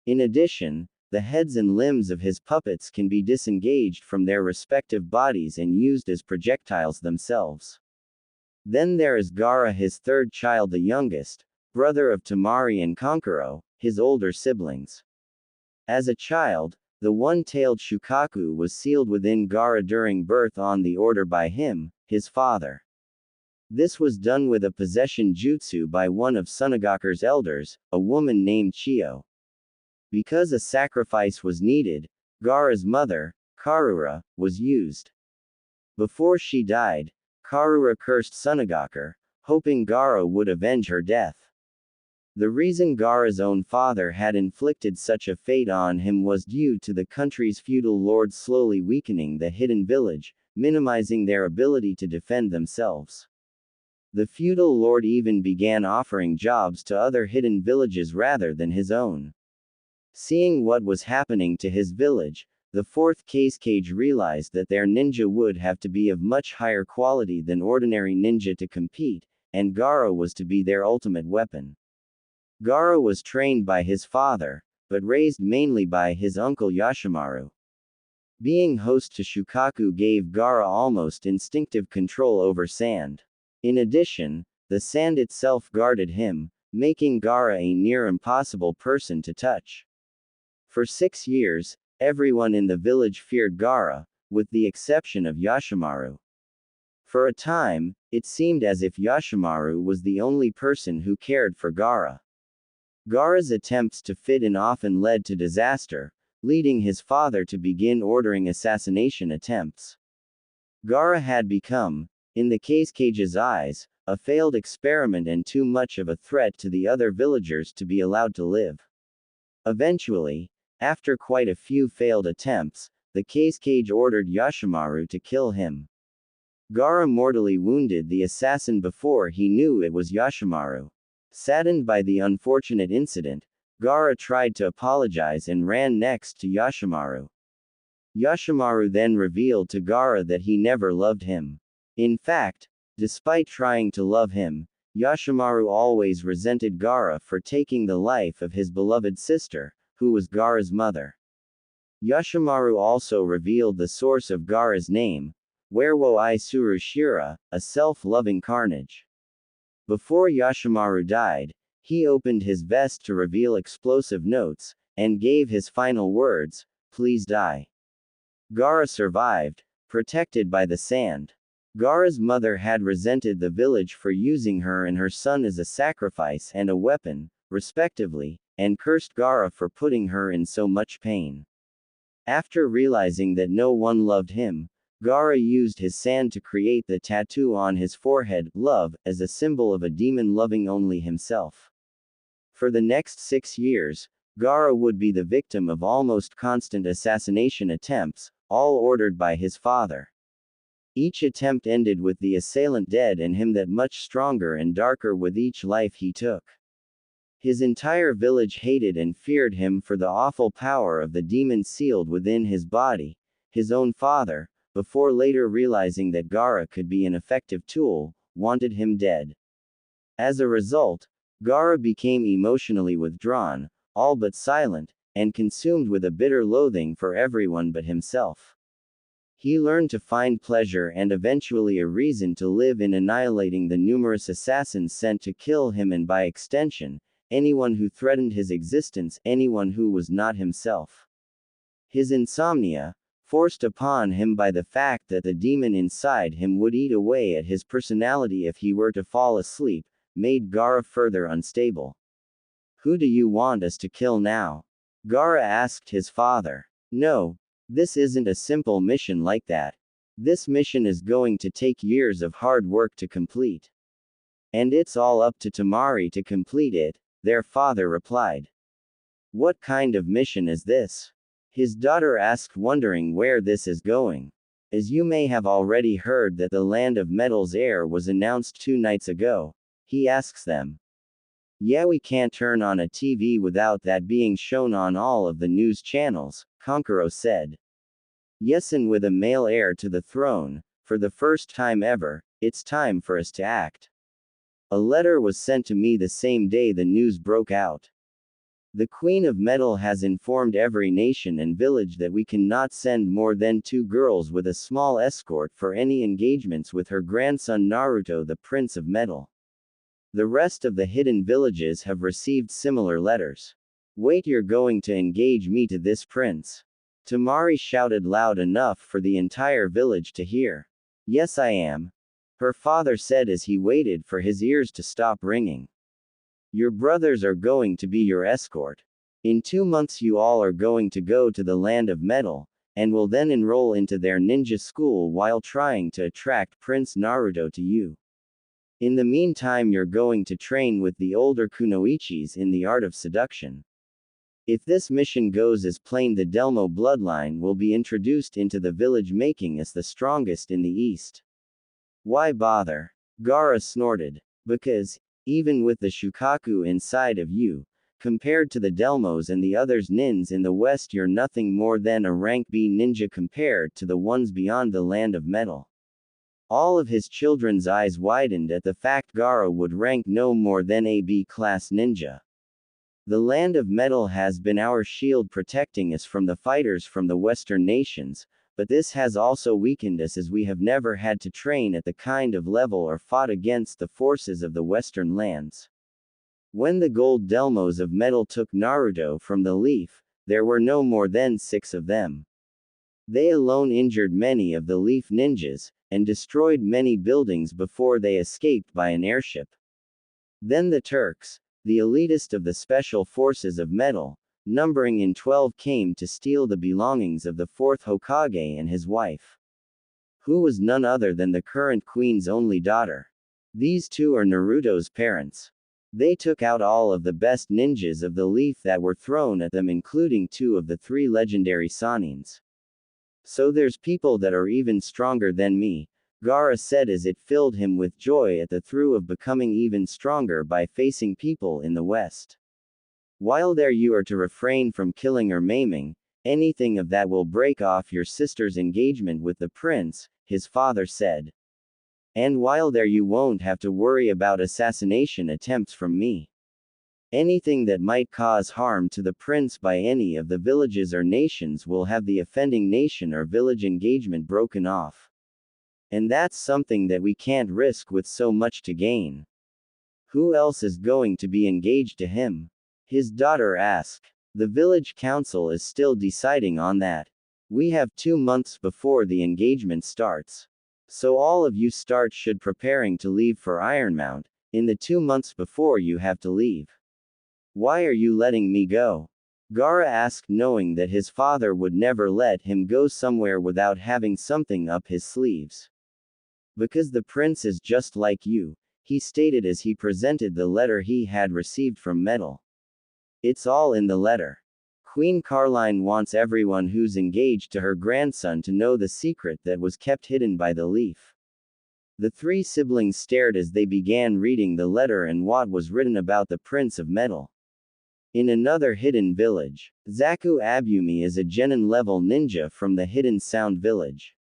In addition, the heads and limbs of his puppets can be disengaged from their respective bodies and used as projectiles themselves. Then there is Gaara, his third child, the youngest, brother of Tamari and Konkuro, his older siblings. As a child, the one-tailed Shukaku was sealed within Gaara during birth on the order by him, his father. This was done with a possession jutsu by one of Sunagakur's elders, a woman named Chio. Because a sacrifice was needed, Gaara's mother, Karura, was used. Before she died, Karura cursed Sunagakur, hoping Gaara would avenge her death. The reason Gaara's own father had inflicted such a fate on him was due to the country's feudal lords slowly weakening the hidden village, minimizing their ability to defend themselves. The feudal lord even began offering jobs to other hidden villages rather than his own. Seeing what was happening to his village, the 4th Cage realized that their ninja would have to be of much higher quality than ordinary ninja to compete, and Gaara was to be their ultimate weapon. Gaara was trained by his father, but raised mainly by his uncle Yashimaru. Being host to Shukaku gave Gaara almost instinctive control over sand. In addition, the sand itself guarded him, making Gaara a near impossible person to touch. For 6 years, everyone in the village feared Gaara, with the exception of Yashimaru. For a time, it seemed as if Yashimaru was the only person who cared for Gaara. Gaara's attempts to fit in often led to disaster, leading his father to begin ordering assassination attempts. Gaara had become, in the Cage's eyes, a failed experiment and too much of a threat to the other villagers to be allowed to live. Eventually, after quite a few failed attempts, the Cage ordered Yashimaru to kill him. Gaara mortally wounded the assassin before he knew it was Yashimaru. Saddened by the unfortunate incident, Gaara tried to apologize and ran next to Yashimaru. Yoshimaru then revealed to Gaara that he never loved him. In fact, despite trying to love him, Yoshimaru always resented Gaara for taking the life of his beloved sister, who was Gaara's mother. Yoshimaru also revealed the source of Gaara's name, Werwo I Surushira, a self-loving carnage. Before Yoshimaru died, he opened his vest to reveal explosive notes, and gave his final words, "Please die." Gaara survived, protected by the sand. Gaara's mother had resented the village for using her and her son as a sacrifice and a weapon, respectively, and cursed Gaara for putting her in so much pain. After realizing that no one loved him, Gaara used his sand to create the tattoo on his forehead, love, as a symbol of a demon loving only himself. For the next 6 years, Gaara would be the victim of almost constant assassination attempts, all ordered by his father. Each attempt ended with the assailant dead and him that much stronger and darker with each life he took. His entire village hated and feared him for the awful power of the demon sealed within his body, his own father, before later realizing that Gaara could be an effective tool, wanted him dead. As a result, Gaara became emotionally withdrawn, all but silent, and consumed with a bitter loathing for everyone but himself. He learned to find pleasure and eventually a reason to live in annihilating the numerous assassins sent to kill him and by extension, anyone who threatened his existence, anyone who was not himself. His insomnia, forced upon him by the fact that the demon inside him would eat away at his personality if he were to fall asleep, made Gaara further unstable. "Who do you want us to kill now?" Gaara asked his father. "No, this isn't a simple mission like that. This mission is going to take years of hard work to complete. And it's all up to Temari to complete it," their father replied. "What kind of mission is this?" his daughter asked, wondering where this is going. "As you may have already heard that the Land of Metal's heir was announced 2 nights ago," he asks them. "Yeah, we can't turn on a TV without that being shown on all of the news channels," Konkuro said. "Yes, and with a male heir to the throne, for the first time ever, it's time for us to act. A letter was sent to me the same day the news broke out. The Queen of Metal has informed every nation and village that we cannot send more than 2 girls with a small escort for any engagements with her grandson Naruto, the Prince of Metal. The rest of the hidden villages have received similar letters. Wait, you're going to engage me to this prince?" Temari shouted loud enough for the entire village to hear. "Yes, I am," her father said as he waited for his ears to stop ringing. "Your brothers are going to be your escort. In 2 months you all are going to go to the Land of Metal, and will then enroll into their ninja school while trying to attract Prince Naruto to you. In the meantime you're going to train with the older kunoichis in the art of seduction. If this mission goes as planned, the Delmo bloodline will be introduced into the village, making us the strongest in the east." "Why bother?" Gaara snorted. "Because, even with the Shukaku inside of you, compared to the Delmos and the others nins in the west, you're nothing more than a rank B ninja compared to the ones beyond the Land of Metal." All of his children's eyes widened at the fact Gaara would rank no more than a B-class ninja. "The Land of Metal has been our shield protecting us from the fighters from the Western nations, but this has also weakened us as we have never had to train at the kind of level or fought against the forces of the Western lands. When the gold Delmos of Metal took Naruto from the Leaf, there were no more than 6 of them. They alone injured many of the Leaf ninjas, and destroyed many buildings before they escaped by an airship. Then the Turks, the elitist of the Special Forces of Metal, numbering in 12, came to steal the belongings of the 4th Hokage and his wife, who was none other than the current queen's only daughter. These 2 are Naruto's parents. They took out all of the best ninjas of the Leaf that were thrown at them, including 2 of the 3 legendary Sanins. So there's people that are even stronger than me," Gaara said as it filled him with joy at the through of becoming even stronger by facing people in the West. "While there you are to refrain from killing or maiming, Anything of that will break off your sister's engagement with the prince, his father said. And while there you won't have to worry about assassination attempts from me. Anything that might cause harm to the prince by any of the villages or nations will have the offending nation or village engagement broken off. And that's something that we can't risk with so much to gain. Who else is going to be engaged to him? His daughter asked. The village council is still deciding on that. We have 2 months before the engagement starts. So all of you should preparing to leave for Ironmount, in the 2 months before you have to leave. Why are you letting me go? Gaara asked, knowing that his father would never let him go somewhere without having something up his sleeves. Because the prince is just like you, he stated as he presented the letter he had received from Metal. It's all in the letter. Queen Carline wants everyone who's engaged to her grandson to know the secret that was kept hidden by the leaf. The 3 siblings stared as they began reading the letter and what was written about the Prince of Metal. In another hidden village, Zaku Abumi is a Genin-level ninja from the Hidden Sound Village.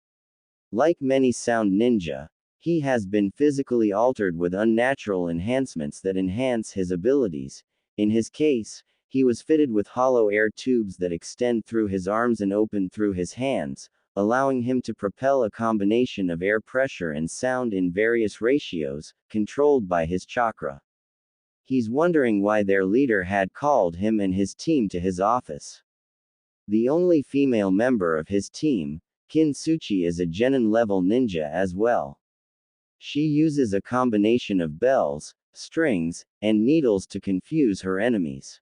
Like many sound ninja, he has been physically altered with unnatural enhancements that enhance his abilities. In his case, he was fitted with hollow air tubes that extend through his arms and open through his hands, allowing him to propel a combination of air pressure and sound in various ratios, controlled by his chakra. He's wondering why their leader had called him and his team to his office. The only female member of his team, Kintsuchi, is a Genin-level ninja as well. She uses a combination of bells, strings, and needles to confuse her enemies.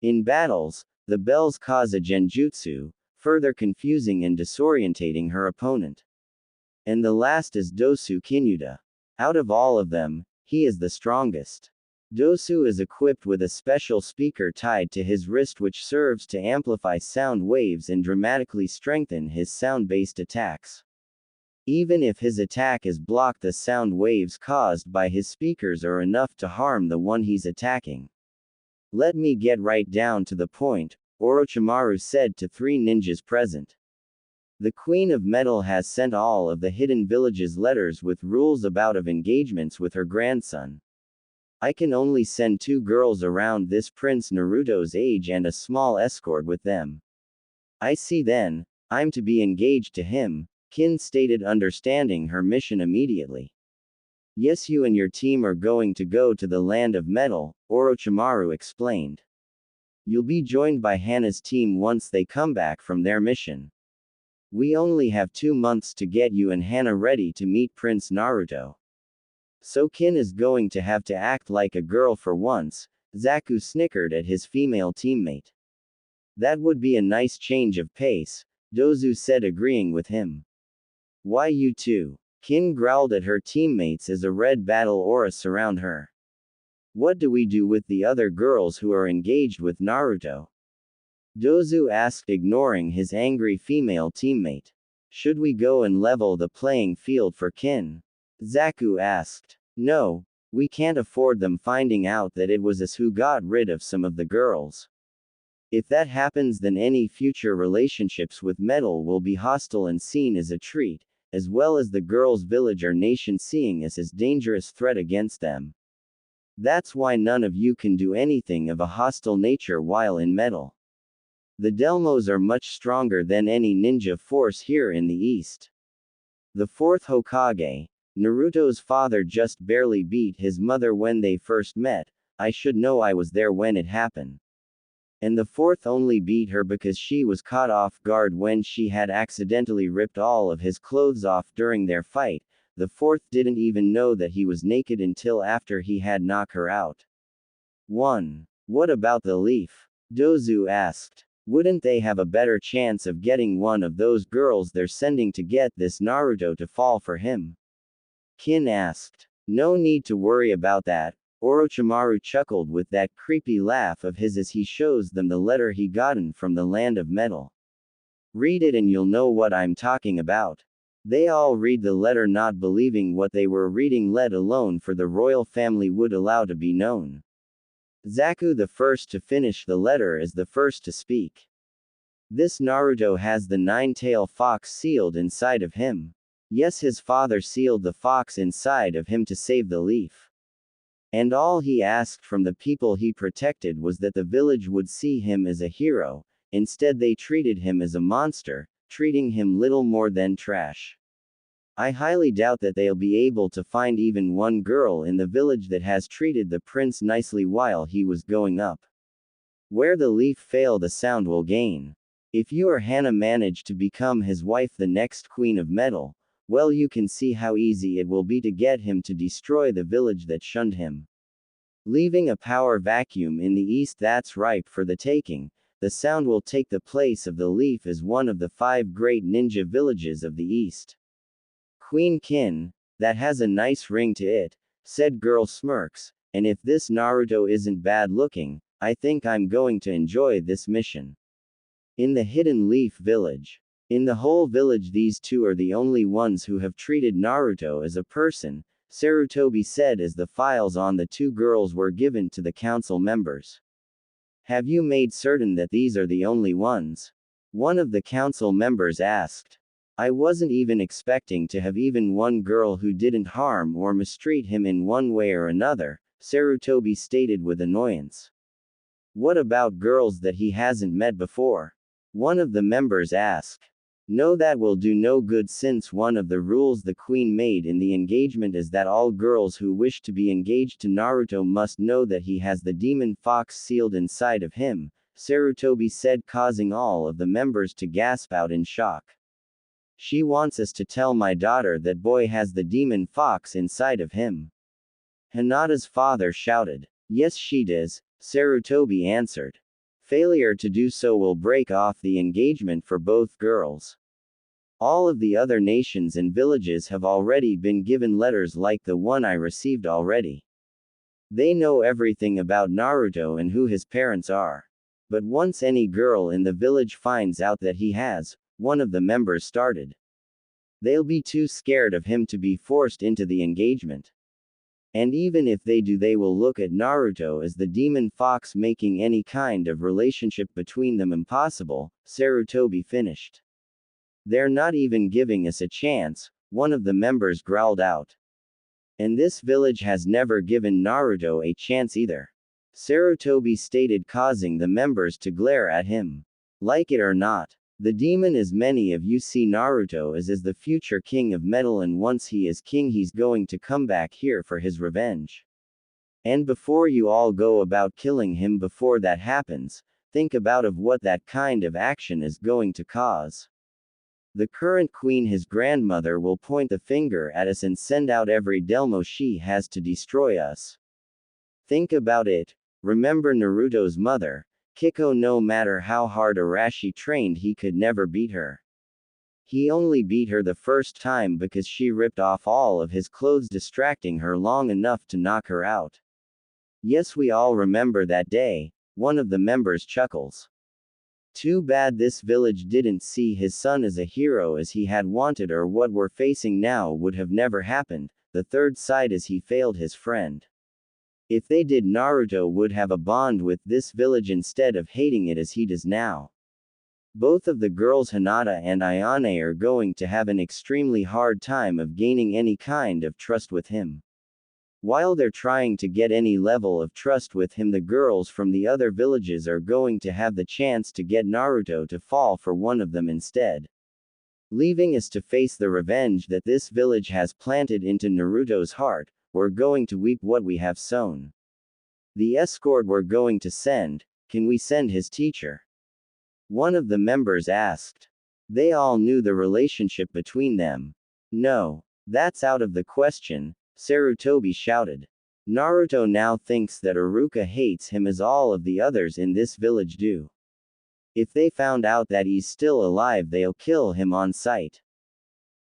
In battles, the bells cause a genjutsu, further confusing and disorientating her opponent. And the last is Dosu Kinyuda. Out of all of them, he is the strongest. Dosu is equipped with a special speaker tied to his wrist which serves to amplify sound waves and dramatically strengthen his sound-based attacks. Even if his attack is blocked, the sound waves caused by his speakers are enough to harm the one he's attacking. Let me get right down to the point, Orochimaru said to 3 ninjas present. The Queen of Metal has sent all of the hidden villages letters with rules about engagements with her grandson. I can only send 2 girls around this Prince Naruto's age and a small escort with them. I see then, I'm to be engaged to him, Kin stated, understanding her mission immediately. Yes, you and your team are going to go to the land of metal, Orochimaru explained. You'll be joined by Hana's team once they come back from their mission. We only have 2 months to get you and Hana ready to meet Prince Naruto. So Kin is going to have to act like a girl for once, Zaku snickered at his female teammate. That would be a nice change of pace, Dozu said, agreeing with him. Why you two? Kin growled at her teammates as a red battle aura surrounded her. What do we do with the other girls who are engaged with Naruto? Dozu asked, ignoring his angry female teammate. Should we go and level the playing field for Kin? Zaku asked. No, we can't afford them finding out that it was us who got rid of some of the girls. If that happens, then any future relationships with metal will be hostile and seen as a treat, as well as the girls' village or nation seeing us as dangerous threat against them. That's why none of you can do anything of a hostile nature while in metal. The Delmos are much stronger than any ninja force here in the East. The 4th Hokage, Naruto's father, just barely beat his mother when they first met. I should know, I was there when it happened. And the 4th only beat her because she was caught off guard when she had accidentally ripped all of his clothes off during their fight. The 4th didn't even know that he was naked until after he had knocked her out. 1. What about the leaf? Dozu asked. Wouldn't they have a better chance of getting one of those girls they're sending to get this Naruto to fall for him? Kin asked. No need to worry about that. Orochimaru chuckled with that creepy laugh of his as he shows them the letter he gotten from the land of metal. Read it and you'll know what I'm talking about. They all read the letter, not believing what they were reading, let alone for the royal family would allow to be known. Zaku, the first to finish the letter, is the first to speak. This Naruto has the nine-tail fox sealed inside of him. Yes, his father sealed the fox inside of him to save the leaf. And all he asked from the people he protected was that the village would see him as a hero. Instead they treated him as a monster, treating him little more than trash. I highly doubt that they'll be able to find even one girl in the village that has treated the prince nicely while he was going up. Where the leaf fail, the sound will gain. If you or Hannah manage to become his wife, the next queen of metal, well, you can see how easy it will be to get him to destroy the village that shunned him. Leaving a power vacuum in the east that's ripe for the taking, the sound will take the place of the leaf as one of the 5 great ninja villages of the east. Queen Kin, that has a nice ring to it, said girl smirks, and if this Naruto isn't bad looking, I think I'm going to enjoy this mission. In the Hidden Leaf Village. In the whole village these two are the only ones who have treated Naruto as a person, Sarutobi said as the files on the 2 girls were given to the council members. Have you made certain that these are the only ones? One of the council members asked. I wasn't even expecting to have even one girl who didn't harm or mistreat him in one way or another, Sarutobi stated with annoyance. What about girls that he hasn't met before? One of the members asked. No, that will do no good, since one of the rules the queen made in the engagement is that all girls who wish to be engaged to Naruto must know that he has the demon fox sealed inside of him, Sarutobi said, causing all of the members to gasp out in shock. She wants us to tell my daughter that boy has the demon fox inside of him. Hinata's father shouted. Yes, she does, Sarutobi answered. Failure to do so will break off the engagement for both girls. All of the other nations and villages have already been given letters like the one I received already. They know everything about Naruto and who his parents are. But once any girl in the village finds out that he has, one of the members started. They'll be too scared of him to be forced into the engagement. And even if they do, they will look at Naruto as the demon fox, making any kind of relationship between them impossible, Sarutobi finished. They're not even giving us a chance, one of the members growled out. And this village has never given Naruto a chance either, Sarutobi stated, causing the members to glare at him. Like it or not, the demon, as many of you see Naruto as, is the future king of metal, and once he is king he's going to come back here for his revenge. And before you all go about killing him before that happens, think about of what that kind of action is going to cause. The current queen, his grandmother, will point the finger at us and send out every Delmo she has to destroy us. Think about it. Remember Naruto's mother, Kiko. No matter how hard Arashi trained, he could never beat her. He only beat her the first time because she ripped off all of his clothes, distracting her long enough to knock her out. Yes, we all remember that day, one of the members chuckles. Too bad this village didn't see his son as a hero as he had wanted, or what we're facing now would have never happened, the third side, as he failed his friend. If they did, Naruto would have a bond with this village instead of hating it as he does now. Both of the girls, Hinata and Ayane, are going to have an extremely hard time of gaining any kind of trust with him. While they're trying to get any level of trust with him, the girls from the other villages are going to have the chance to get Naruto to fall for one of them instead. Leaving us to face the revenge that this village has planted into Naruto's heart. We're going to reap what we have sown. The escort we're going to send, can we send his teacher? One of the members asked. They all knew the relationship between them. No, that's out of the question, Sarutobi shouted. Naruto now thinks that Iruka hates him as all of the others in this village do. If they found out that he's still alive, they'll kill him on sight.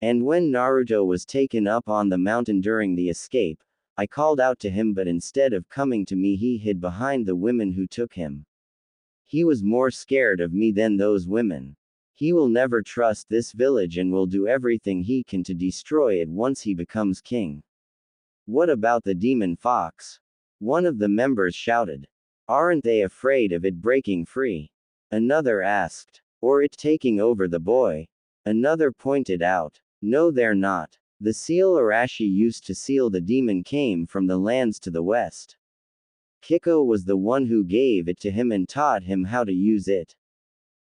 And when Naruto was taken up on the mountain during the escape, I called out to him, but instead of coming to me he hid behind the women who took him. He was more scared of me than those women. He will never trust this village and will do everything he can to destroy it once he becomes king. What about the demon fox? One of the members shouted. Aren't they afraid of it breaking free? Another asked. Or it taking over the boy. Another pointed out. No, they're not. The seal Arashi used to seal the demon came from the lands to the west. Kiko was the one who gave it to him and taught him how to use it.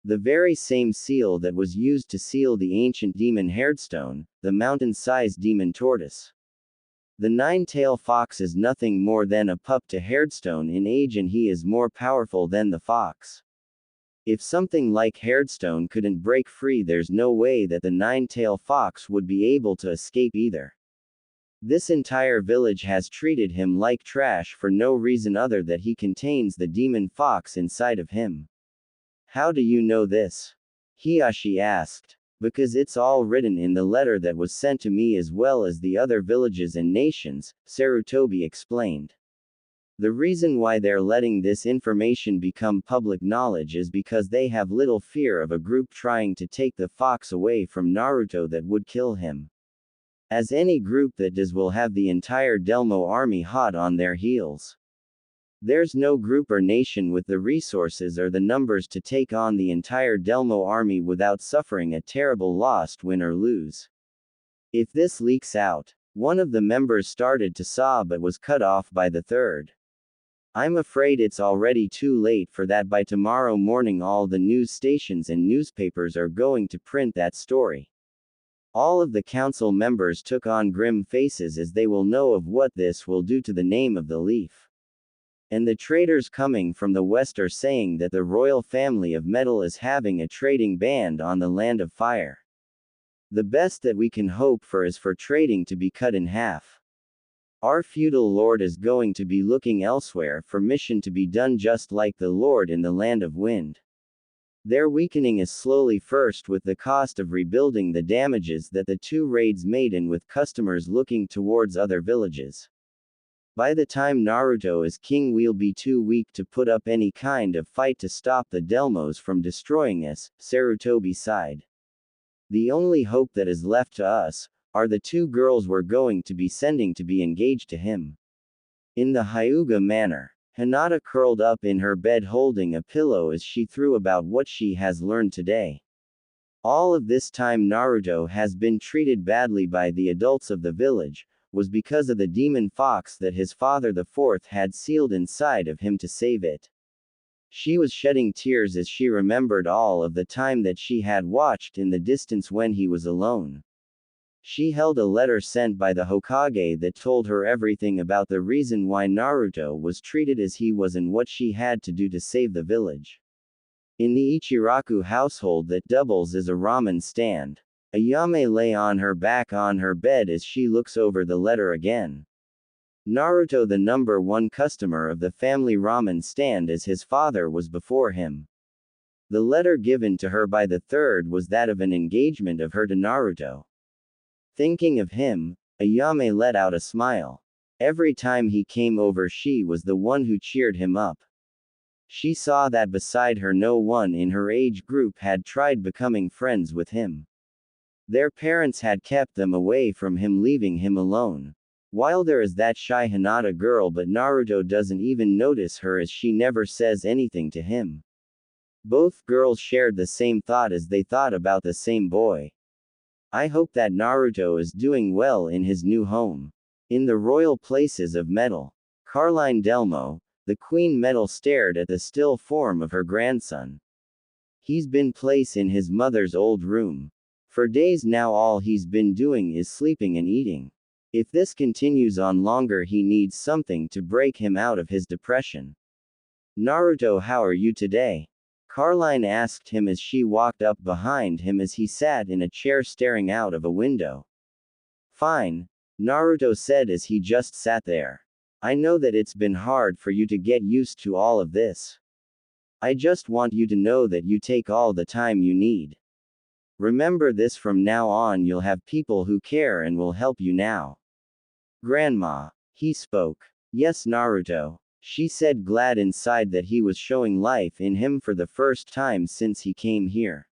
The very same seal that was used to seal the ancient demon Hairdstone, the mountain-sized demon tortoise. The nine-tailed fox is nothing more than a pup to Hairdstone in age, and he is more powerful than the fox. If something like Hairdstone couldn't break free, there's no way that the nine-tailed fox would be able to escape either. This entire village has treated him like trash for no reason other than he contains the demon fox inside of him. How do you know this? Hiyashi asked. Because it's all written in the letter that was sent to me as well as the other villages and nations, Sarutobi explained. The reason why they're letting this information become public knowledge is because they have little fear of a group trying to take the fox away from Naruto that would kill him. As any group that does will have the entire Delmo army hot on their heels. There's no group or nation with the resources or the numbers to take on the entire Delmo army without suffering a terrible loss, win or lose. If this leaks out, one of the members started to sob but was cut off by the third. I'm afraid it's already too late for that. By tomorrow morning all the news stations and newspapers are going to print that story. All of the council members took on grim faces as they will know of what this will do to the name of the leaf. And the traders coming from the west are saying that the royal family of metal is having a trading band on the land of fire. The best that we can hope for is for trading to be cut in half. Our feudal lord is going to be looking elsewhere for mission to be done, just like the lord in the land of wind. Their weakening is slowly, first with the cost of rebuilding the damages that the two raids made, and with customers looking towards other villages. By the time Naruto is king, we'll be too weak to put up any kind of fight to stop the Delmos from destroying us, Sarutobi sighed. The only hope that is left to us are the two girls we're going to be sending to be engaged to him. In the Hyuga manor, Hinata curled up in her bed holding a pillow as she threw about what she has learned today. All of this time Naruto has been treated badly by the adults of the village, was because of the demon fox that his father the fourth had sealed inside of him to save it. She was shedding tears as she remembered all of the time that she had watched in the distance when he was alone. She held a letter sent by the Hokage that told her everything about the reason why Naruto was treated as he was and what she had to do to save the village. In the Ichiraku household that doubles as a ramen stand, Ayame lay on her back on her bed as she looks over the letter again. Naruto, the number one customer of the family ramen stand as his father was before him. The letter given to her by the third was that of an engagement of her to Naruto. Thinking of him, Ayame let out a smile. Every time he came over, she was the one who cheered him up. She saw that beside her no one in her age group had tried becoming friends with him. Their parents had kept them away from him, leaving him alone. While there is that shy Hinata girl, but Naruto doesn't even notice her as she never says anything to him. Both girls shared the same thought as they thought about the same boy. I hope that Naruto is doing well in his new home. In the royal places of metal, Carline Delmo, the Queen Metal, stared at the still form of her grandson. He's been placed in his mother's old room. For days now all he's been doing is sleeping and eating. If this continues on longer, he needs something to break him out of his depression. Naruto, how are you today? Carline asked him as she walked up behind him as he sat in a chair staring out of a window. Fine, Naruto said as he just sat there. I know that it's been hard for you to get used to all of this. I just want you to know that you take all the time you need. Remember this, from now on you'll have people who care and will help you now. Grandma, he spoke. Yes, Naruto, she said, glad inside that he was showing life in him for the first time since he came here.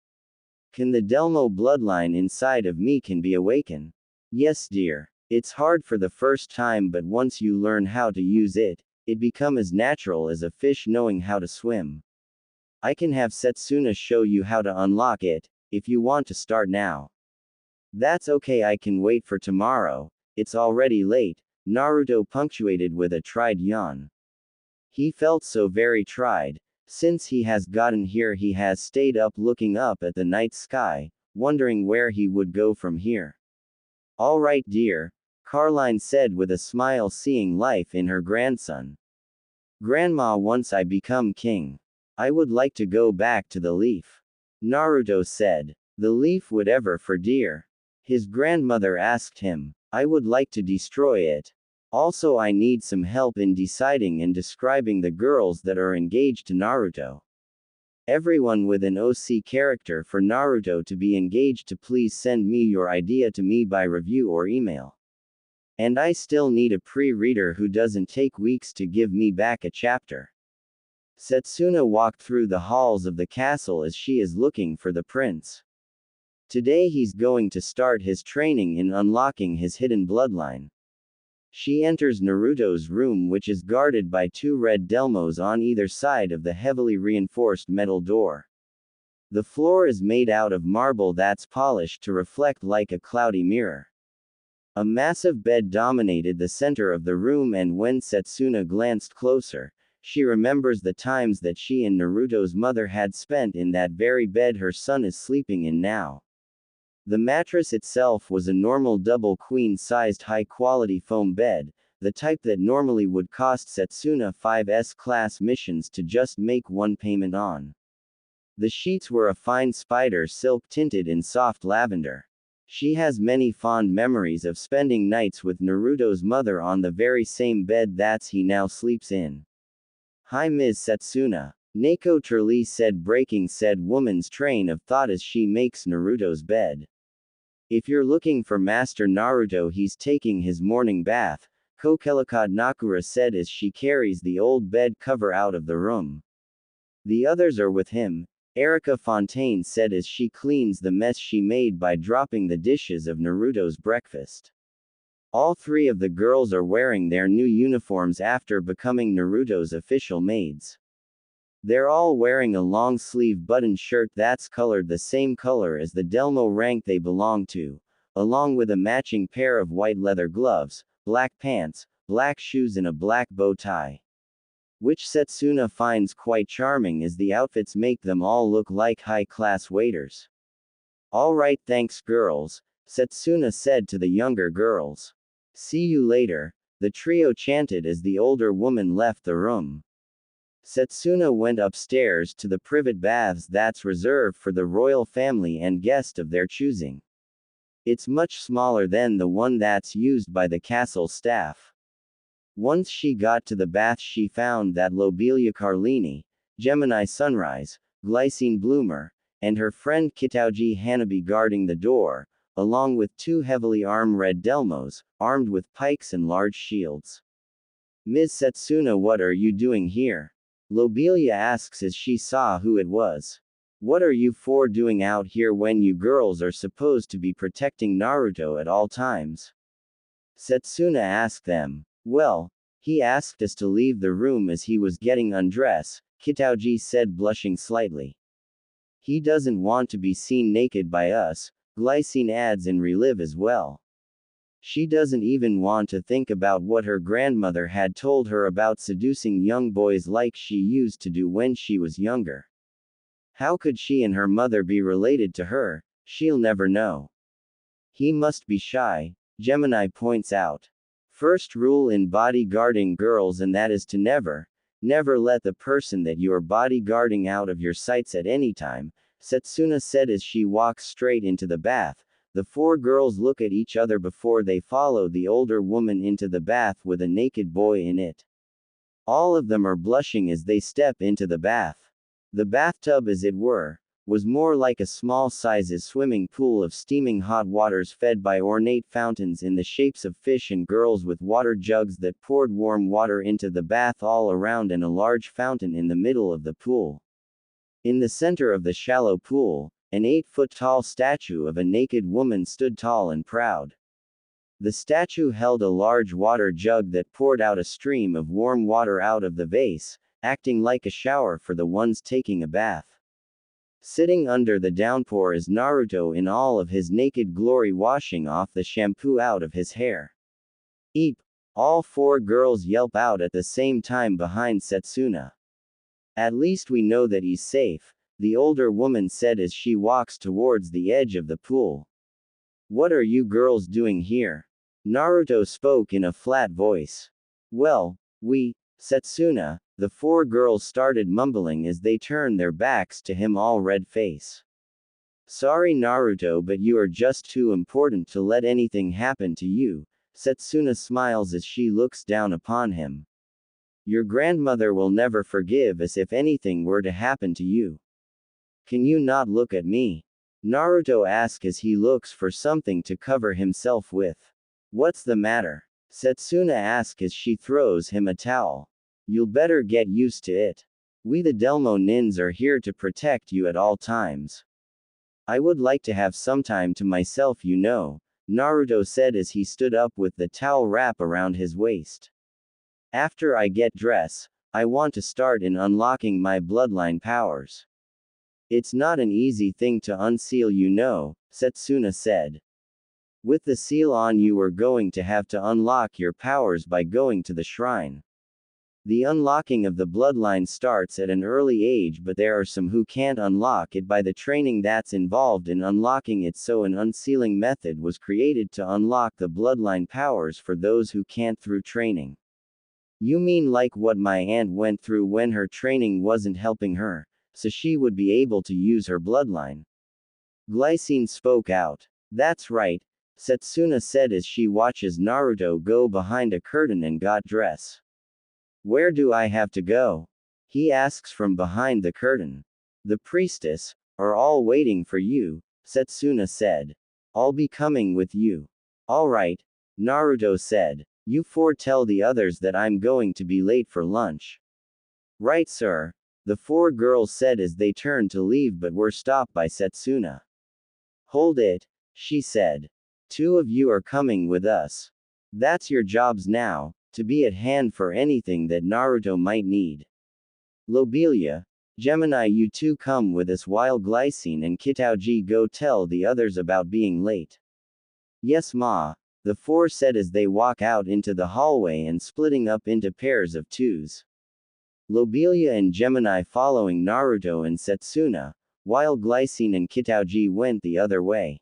Can the Delmo bloodline inside of me can be awakened? Yes, dear. It's hard for the first time, but once you learn how to use it, it becomes as natural as a fish knowing how to swim. I can have Setsuna show you how to unlock it, if you want to start now. That's okay, I can wait for tomorrow, it's already late, Naruto punctuated with a tried yawn. He felt so very tried. Since he has gotten here, he has stayed up looking up at the night sky, wondering where he would go from here. All right, dear, Carline said with a smile, seeing life in her grandson. Grandma, once I become king, I would like to go back to the leaf. Naruto said. The leaf, whatever for, dear? His grandmother asked him. I would like to destroy it. Also, I need some help in deciding and describing the girls that are engaged to Naruto. Everyone with an OC character for Naruto to be engaged to, please send me your idea to me by review or email. And I still need a pre-reader who doesn't take weeks to give me back a chapter. Setsuna walked through the halls of the castle as she is looking for the prince. Today he's going to start his training in unlocking his hidden bloodline. She enters Naruto's room, which is guarded by two red Delmos on either side of the heavily reinforced metal door. The floor is made out of marble that's polished to reflect like a cloudy mirror. A massive bed dominated the center of the room, and when Setsuna glanced closer, she remembers the times that she and Naruto's mother had spent in that very bed her son is sleeping in now. The mattress itself was a normal double queen-sized high-quality foam bed, the type that normally would cost Setsuna 5S class missions to just make one payment on. The sheets were a fine spider silk tinted in soft lavender. She has many fond memories of spending nights with Naruto's mother on the very same bed that he now sleeps in. Hi, Ms. Setsuna, Neko Turley said, breaking said woman's train of thought as she makes Naruto's bed. If you're looking for Master Naruto, he's taking his morning bath, Kokelakad Nakura said as she carries the old bed cover out of the room. The others are with him, Erica Fontaine said as she cleans the mess she made by dropping the dishes of Naruto's breakfast. All three of the girls are wearing their new uniforms after becoming Naruto's official maids. They're all wearing a long-sleeve button shirt that's colored the same color as the Delmo rank they belong to, along with a matching pair of white leather gloves, black pants, black shoes and a black bow tie. Which Setsuna finds quite charming as the outfits make them all look like high-class waiters. All right, thanks girls, Setsuna said to the younger girls. See you later, the trio chanted as the older woman left the room. Setsuna went upstairs to the private baths that's reserved for the royal family and guest of their choosing. It's much smaller than the one that's used by the castle staff. Once she got to the bath, she found that Lobelia Carlini, Gemini Sunrise, Glycine Bloomer, and her friend Kitauji Hanabi guarding the door, along with two heavily armed red Delmos, armed with pikes and large shields. Ms. Setsuna, what are you doing here? Lobelia asks as she saw who it was. What are you four doing out here when you girls are supposed to be protecting Naruto at all times? Setsuna asked them. Well, he asked us to leave the room as he was getting undressed, Kitauji said, blushing slightly. He doesn't want to be seen naked by us, Glycine adds, and relive as well. She doesn't even want to think about what her grandmother had told her about seducing young boys like she used to do when she was younger. How could she and her mother be related to her? She'll never know. He must be shy, Gemini points out. First rule in bodyguarding girls, and that is to never let the person that you're bodyguarding out of your sights at any time, Setsuna said as she walks straight into the bath. The four girls look at each other before they follow the older woman into the bath with a naked boy in it. All of them are blushing as they step into the bath. The bathtub, as it were, was more like a small-sized swimming pool of steaming hot waters fed by ornate fountains in the shapes of fish and girls with water jugs that poured warm water into the bath all around, and a large fountain in the middle of the pool. In the center of the shallow pool, an 8-foot-tall statue of a naked woman stood tall and proud. The statue held a large water jug that poured out a stream of warm water out of the vase, acting like a shower for the ones taking a bath. Sitting under the downpour is Naruto in all of his naked glory, washing off the shampoo out of his hair. Eep! All four girls yelp out at the same time behind Setsuna. At least we know that he's safe, the older woman said as she walks towards the edge of the pool. What are you girls doing here? Naruto spoke in a flat voice. Well, Setsuna, the four girls started mumbling as they turned their backs to him, all red face. Sorry Naruto, but you are just too important to let anything happen to you, Setsuna smiles as she looks down upon him. Your grandmother will never forgive us if anything were to happen to you. Can you not look at me? Naruto asks as he looks for something to cover himself with. What's the matter? Setsuna asks as she throws him a towel. You'll better get used to it. We the Delmo nins are here to protect you at all times. I would like to have some time to myself, you know, Naruto said as he stood up with the towel wrap around his waist. After I get dressed, I want to start in unlocking my bloodline powers. It's not an easy thing to unseal, you know, Setsuna said. With the seal on, you are going to have to unlock your powers by going to the shrine. The unlocking of the bloodline starts at an early age, but there are some who can't unlock it by the training that's involved in unlocking it, so an unsealing method was created to unlock the bloodline powers for those who can't through training. You mean like what my aunt went through when her training wasn't helping her, so she would be able to use her bloodline? Glycine spoke out. That's right, Setsuna said as she watches Naruto go behind a curtain and got dressed. Where do I have to go? He asks from behind the curtain. The priestess are all waiting for you, Setsuna said. I'll be coming with you. All right, Naruto said. You four tell the others that I'm going to be late for lunch. Right, sir, the four girls said as they turned to leave but were stopped by Setsuna. Hold it, she said. Two of you are coming with us. That's your jobs now, to be at hand for anything that Naruto might need. Lobelia, Gemini, you two come with us while Glycine and Kitauji go tell the others about being late. Yes, ma, the four said as they walk out into the hallway and splitting up into pairs of twos. Lobelia and Gemini following Naruto and Setsuna, while Glycine and Kitauji went the other way.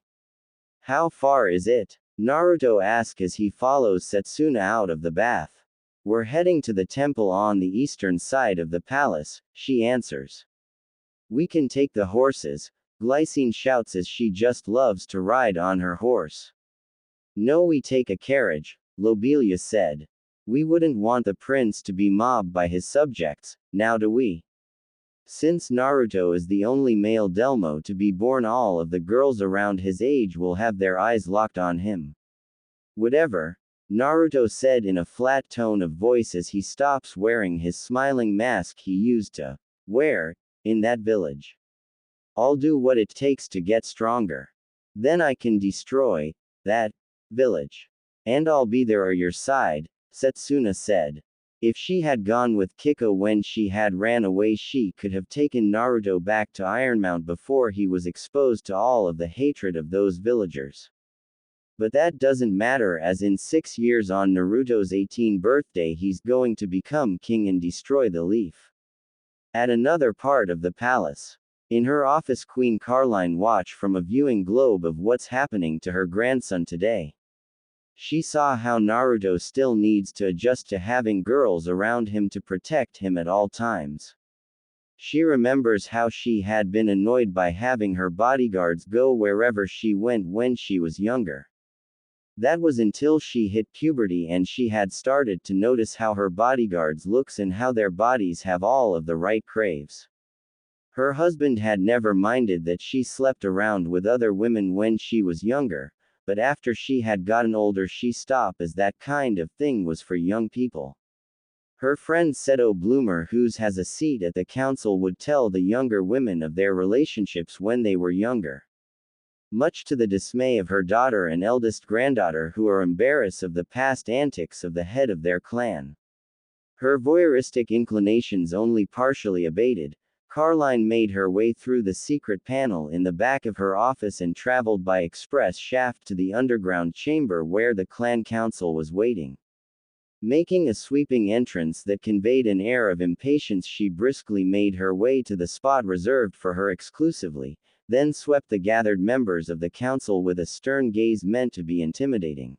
How far is it? Naruto asks as he follows Setsuna out of the bath. We're heading to the temple on the eastern side of the palace, she answers. We can take the horses, Glycine shouts as she just loves to ride on her horse. No, we take a carriage, Lobelia said. We wouldn't want the prince to be mobbed by his subjects, now do we? Since Naruto is the only male Delmo to be born, all of the girls around his age will have their eyes locked on him. Whatever, Naruto said in a flat tone of voice as he stops wearing his smiling mask he used to wear in that village. I'll do what it takes to get stronger. Then I can destroy that village. And I'll be there at your side, Setsuna said. If she had gone with Kiko when she had ran away, she could have taken Naruto back to Ironmount before he was exposed to all of the hatred of those villagers. But that doesn't matter, as in 6 years on Naruto's 18th birthday he's going to become king and destroy the leaf. At another part of the palace. In her office, Queen Carline watched from a viewing globe of what's happening to her grandson today. She saw how Naruto still needs to adjust to having girls around him to protect him at all times. She remembers how she had been annoyed by having her bodyguards go wherever she went when she was younger. That was until she hit puberty and she had started to notice how her bodyguards looks and how their bodies have all of the right craves. Her husband had never minded that she slept around with other women when she was younger, but after she had gotten older she stopped, as that kind of thing was for young people. Her friend Seto Bloomer, who has a seat at the council, would tell the younger women of their relationships when they were younger. Much to the dismay of her daughter and eldest granddaughter, who are embarrassed of the past antics of the head of their clan. Her voyeuristic inclinations only partially abated, Caroline made her way through the secret panel in the back of her office and traveled by express shaft to the underground chamber where the clan council was waiting. Making a sweeping entrance that conveyed an air of impatience, she briskly made her way to the spot reserved for her exclusively, then swept the gathered members of the council with a stern gaze meant to be intimidating.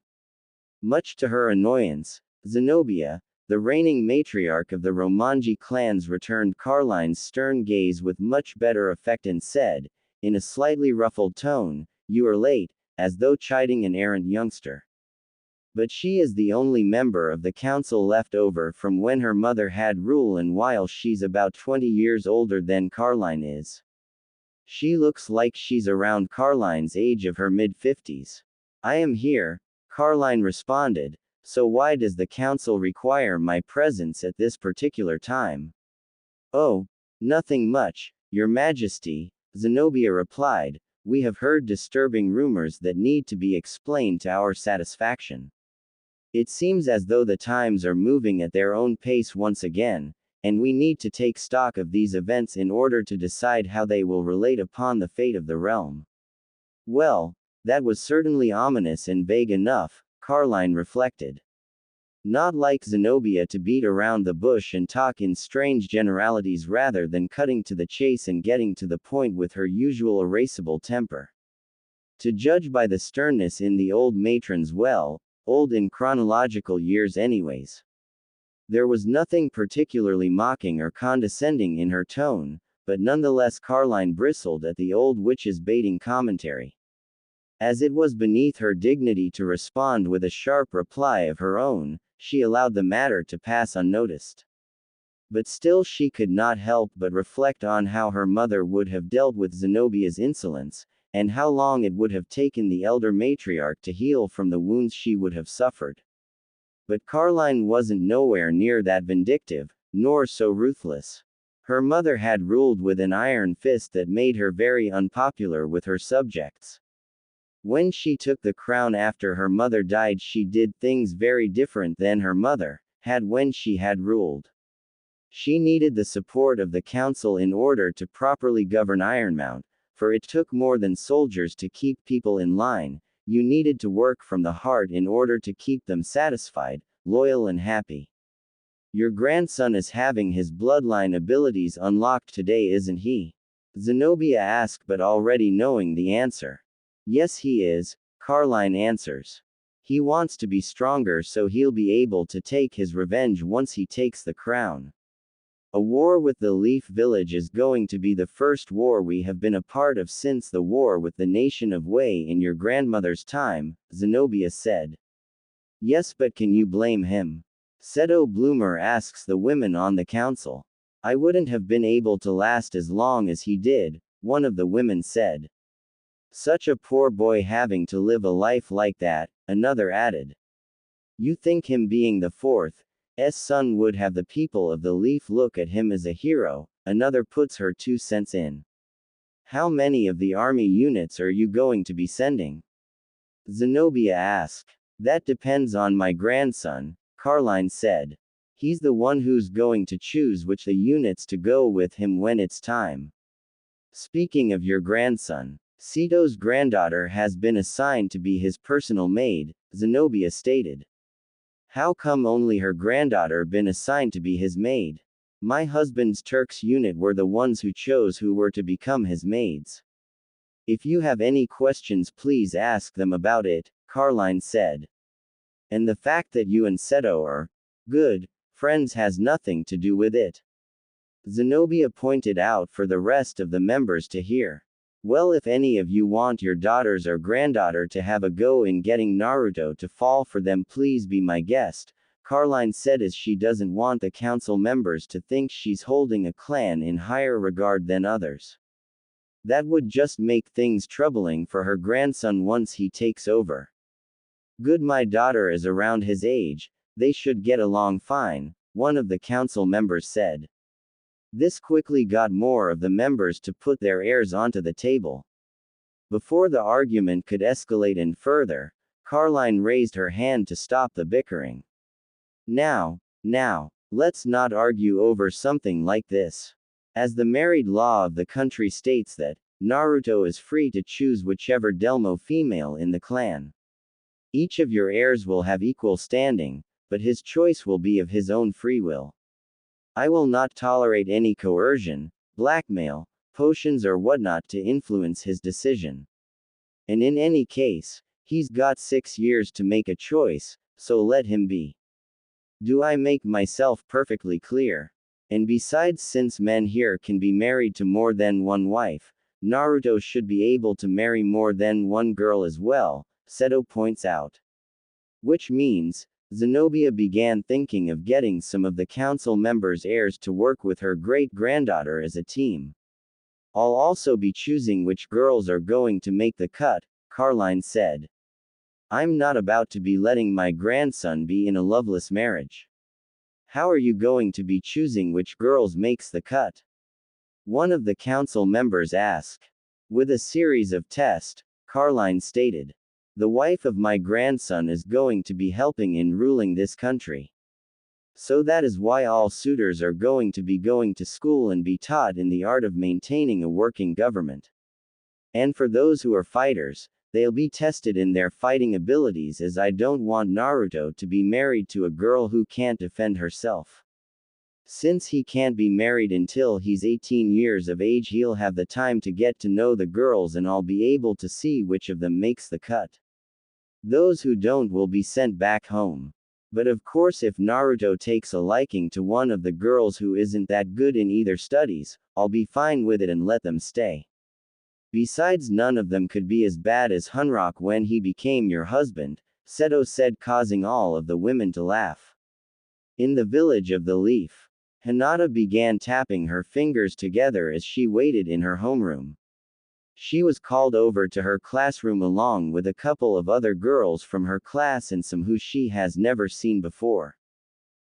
Much to her annoyance, Zenobia, the reigning matriarch of the Romanji clans, returned Carline's stern gaze with much better effect and said, in a slightly ruffled tone, "You are late," as though chiding an errant youngster. But she is the only member of the council left over from when her mother had rule, and while she's about 20 years older than Carline is. She looks like she's around Carline's age of her mid-50s. I am here, Carline responded, so why does the council require my presence at this particular time? Oh, nothing much, Your Majesty, Zenobia replied. We have heard disturbing rumors that need to be explained to our satisfaction. It seems as though the times are moving at their own pace once again, and we need to take stock of these events in order to decide how they will relate upon the fate of the realm. Well, that was certainly ominous and vague enough, Carline reflected. Not like Zenobia to beat around the bush and talk in strange generalities rather than cutting to the chase and getting to the point with her usual irascible temper. To judge by the sternness in the old matron's old in chronological years anyways. There was nothing particularly mocking or condescending in her tone, but nonetheless Carline bristled at the old witch's baiting commentary. As it was beneath her dignity to respond with a sharp reply of her own, she allowed the matter to pass unnoticed. But still she could not help but reflect on how her mother would have dealt with Zenobia's insolence, and how long it would have taken the elder matriarch to heal from the wounds she would have suffered. But Carline wasn't nowhere near that vindictive, nor so ruthless. Her mother had ruled with an iron fist that made her very unpopular with her subjects. When she took the crown after her mother died, she did things very different than her mother had when she had ruled. She needed the support of the council in order to properly govern Ironmount, for it took more than soldiers to keep people in line. You needed to work from the heart in order to keep them satisfied, loyal and happy. Your grandson is having his bloodline abilities unlocked today, isn't he? Zenobia asked, but already knowing the answer. Yes, he is, Carline answers. He wants to be stronger so he'll be able to take his revenge once he takes the crown. A war with the Leaf Village is going to be the first war we have been a part of since the war with the nation of Wei in your grandmother's time, Zenobia said. Yes, but can you blame him? Seto Bloomer asks the women on the council. I wouldn't have been able to last as long as he did, one of the women said. Such a poor boy having to live a life like that, another added. You think him being the fourth son would have the people of the Leaf look at him as a hero, another puts her 2 cents in. How many of the army units are you going to be sending? Zenobia asked. That depends on my grandson, Carline said. He's the one who's going to choose which the units to go with him when it's time. Speaking of your grandson, Seto's granddaughter has been assigned to be his personal maid, Zenobia stated. How come only her granddaughter been assigned to be his maid? My husband's Turks unit were the ones who chose who were to become his maids. If you have any questions, please ask them about it, Carline said. And the fact that you and Seto are good friends has nothing to do with it. Zenobia pointed out for the rest of the members to hear. Well, if any of you want your daughters or granddaughter to have a go in getting Naruto to fall for them, please be my guest, Carline said, as she doesn't want the council members to think she's holding a clan in higher regard than others. That would just make things troubling for her grandson once he takes over. Good, my daughter is around his age, they should get along fine, one of the council members said. This quickly got more of the members to put their heirs onto the table. Before the argument could escalate any further, Carline raised her hand to stop the bickering. Now, Let's not argue over something like this. As the married law of the country states that, Naruto is free to choose whichever Delmo female in the clan. Each of your heirs will have equal standing, but his choice will be of his own free will. I will not tolerate any coercion, blackmail, potions or whatnot to influence his decision. And in any case, he's got 6 years to make a choice, so let him be. Do I make myself perfectly clear? And besides, since men here can be married to more than one wife, Naruto should be able to marry more than one girl as well, Seto points out. Which means, Zenobia began thinking of getting some of the council members' heirs to work with her great-granddaughter as a team. I'll also be choosing which girls are going to make the cut, Carline said. I'm not about to be letting my grandson be in a loveless marriage. How are you going to be choosing which girls makes the cut? One of the council members asked. With a series of tests, Carline stated. The wife of my grandson is going to be helping in ruling this country. So that is why all suitors are going to be going to school and be taught in the art of maintaining a working government. And for those who are fighters, they'll be tested in their fighting abilities, as I don't want Naruto to be married to a girl who can't defend herself. Since he can't be married until he's 18 years of age, he'll have the time to get to know the girls and I'll be able to see which of them makes the cut. Those who don't will be sent back home. But of course, if Naruto takes a liking to one of the girls who isn't that good in either studies, I'll be fine with it and let them stay. Besides, none of them could be as bad as Hunrock when he became your husband, Seto said, causing all of the women to laugh. In the village of the Leaf, Hinata began tapping her fingers together as she waited in her homeroom. She was called over to her classroom along with a couple of other girls from her class and some who she has never seen before.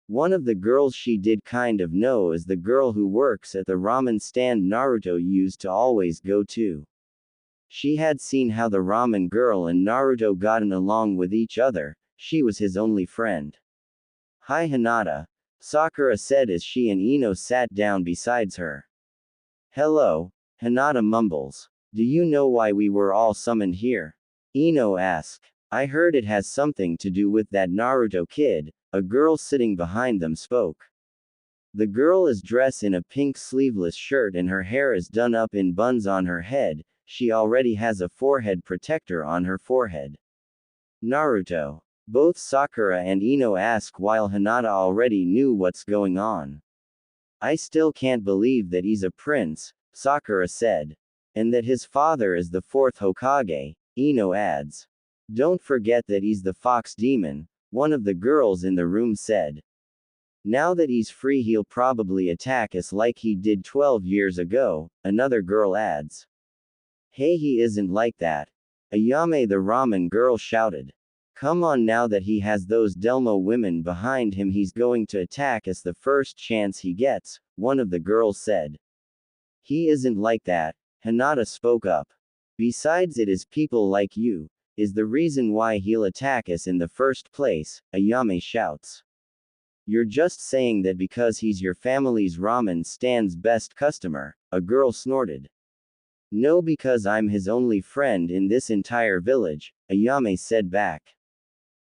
One of the girls she did kind of know is the girl who works at the ramen stand Naruto used to always go to. She had seen how the ramen girl and Naruto gotten along with each other. She was his only friend. Hi Hinata, Sakura said as she and Ino sat down besides her. Hello, Hinata mumbles. Do you know why we were all summoned here? Ino asked. I heard it has something to do with that Naruto kid, a girl sitting behind them spoke. The girl is dressed in a pink sleeveless shirt and her hair is done up in buns on her head. She already has a forehead protector on her forehead. Naruto. Both Sakura and Ino ask while Hinata already knew what's going on. I still can't believe that he's a prince, Sakura said. And that his father is the 4th Hokage, Ino adds. Don't forget that he's the fox demon, one of the girls in the room said. Now that he's free, he'll probably attack us like he did 12 years ago, another girl adds. Hey, he isn't like that. Ayame the ramen girl shouted. Come on, now that he has those Delmo women behind him, he's going to attack us the first chance he gets, one of the girls said. He isn't like that, Hinata spoke up. Besides, it is people like you, is the reason why he'll attack us in the first place, Ayame shouts. You're just saying that because he's your family's ramen stand's best customer, a girl snorted. No, because I'm his only friend in this entire village, Ayame said back.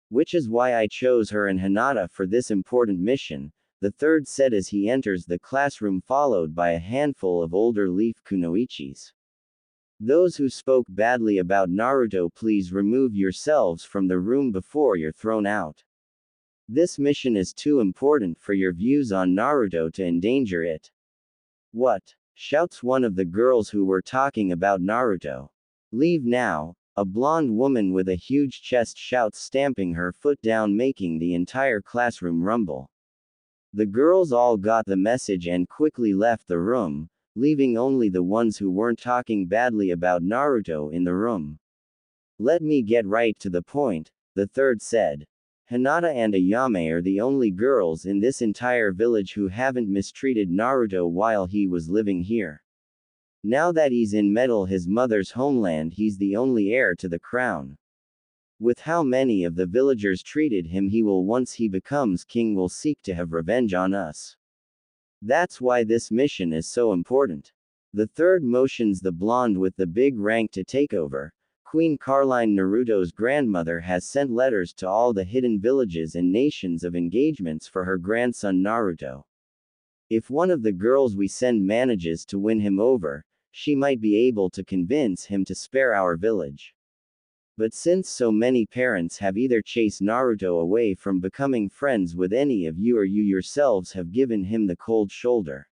Which is why I chose her and Hinata for this important mission, the third said as he enters the classroom followed by a handful of older Leaf Kunoichis. Those who spoke badly about Naruto, please remove yourselves from the room before you're thrown out. This mission is too important for your views on Naruto to endanger it. What? Shouts one of the girls who were talking about Naruto. Leave now, a blonde woman with a huge chest shouts, stamping her foot down, making the entire classroom rumble. The girls all got the message and quickly left the room, leaving only the ones who weren't talking badly about Naruto in the room. Let me get right to the point, the third said. Hinata and Ayame are the only girls in this entire village who haven't mistreated Naruto while he was living here. Now that he's in Metal, his mother's homeland, he's the only heir to the crown. With how many of the villagers treated him, he will, once he becomes king, will seek to have revenge on us. That's why this mission is so important. The third motions the blonde with the big rank to take over. Queen Carline, Naruto's grandmother, has sent letters to all the hidden villages and nations of engagements for her grandson Naruto. If one of the girls we send manages to win him over, she might be able to convince him to spare our village. But since so many parents have either chased Naruto away from becoming friends with any of you, or you yourselves have given him the cold shoulder.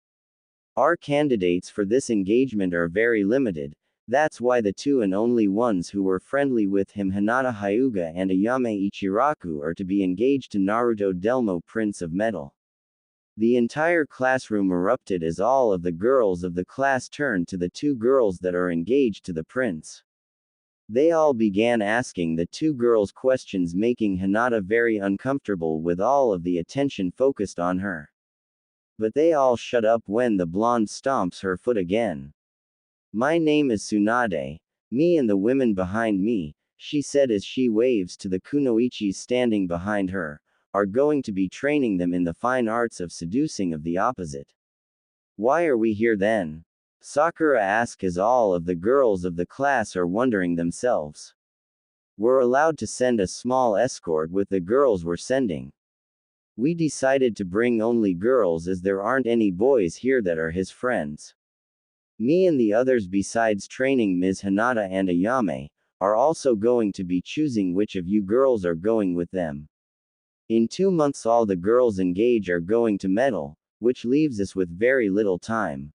Our candidates for this engagement are very limited. That's why the two and only ones who were friendly with him, Hinata Hyuga and Ayame Ichiraku, are to be engaged to Naruto Delmo, Prince of Metal. The entire classroom erupted as all of the girls of the class turned to the two girls that are engaged to the prince. They all began asking the two girls questions, making Hinata very uncomfortable with all of the attention focused on her. But they all shut up when the blonde stomps her foot again. "My name is Tsunade. Me and the women behind me," she said as she waves to the kunoichis standing behind her, "are going to be training them in the fine arts of seducing of the opposite." "Why are we here then?" Sakura asks as all of the girls of the class are wondering themselves. "We're allowed to send a small escort with the girls we're sending. We decided to bring only girls as there aren't any boys here that are his friends. Me and the others, besides training Ms. Hinata and Ayame, are also going to be choosing which of you girls are going with them. In 2 months all the girls engaged are going to metal, which leaves us with very little time.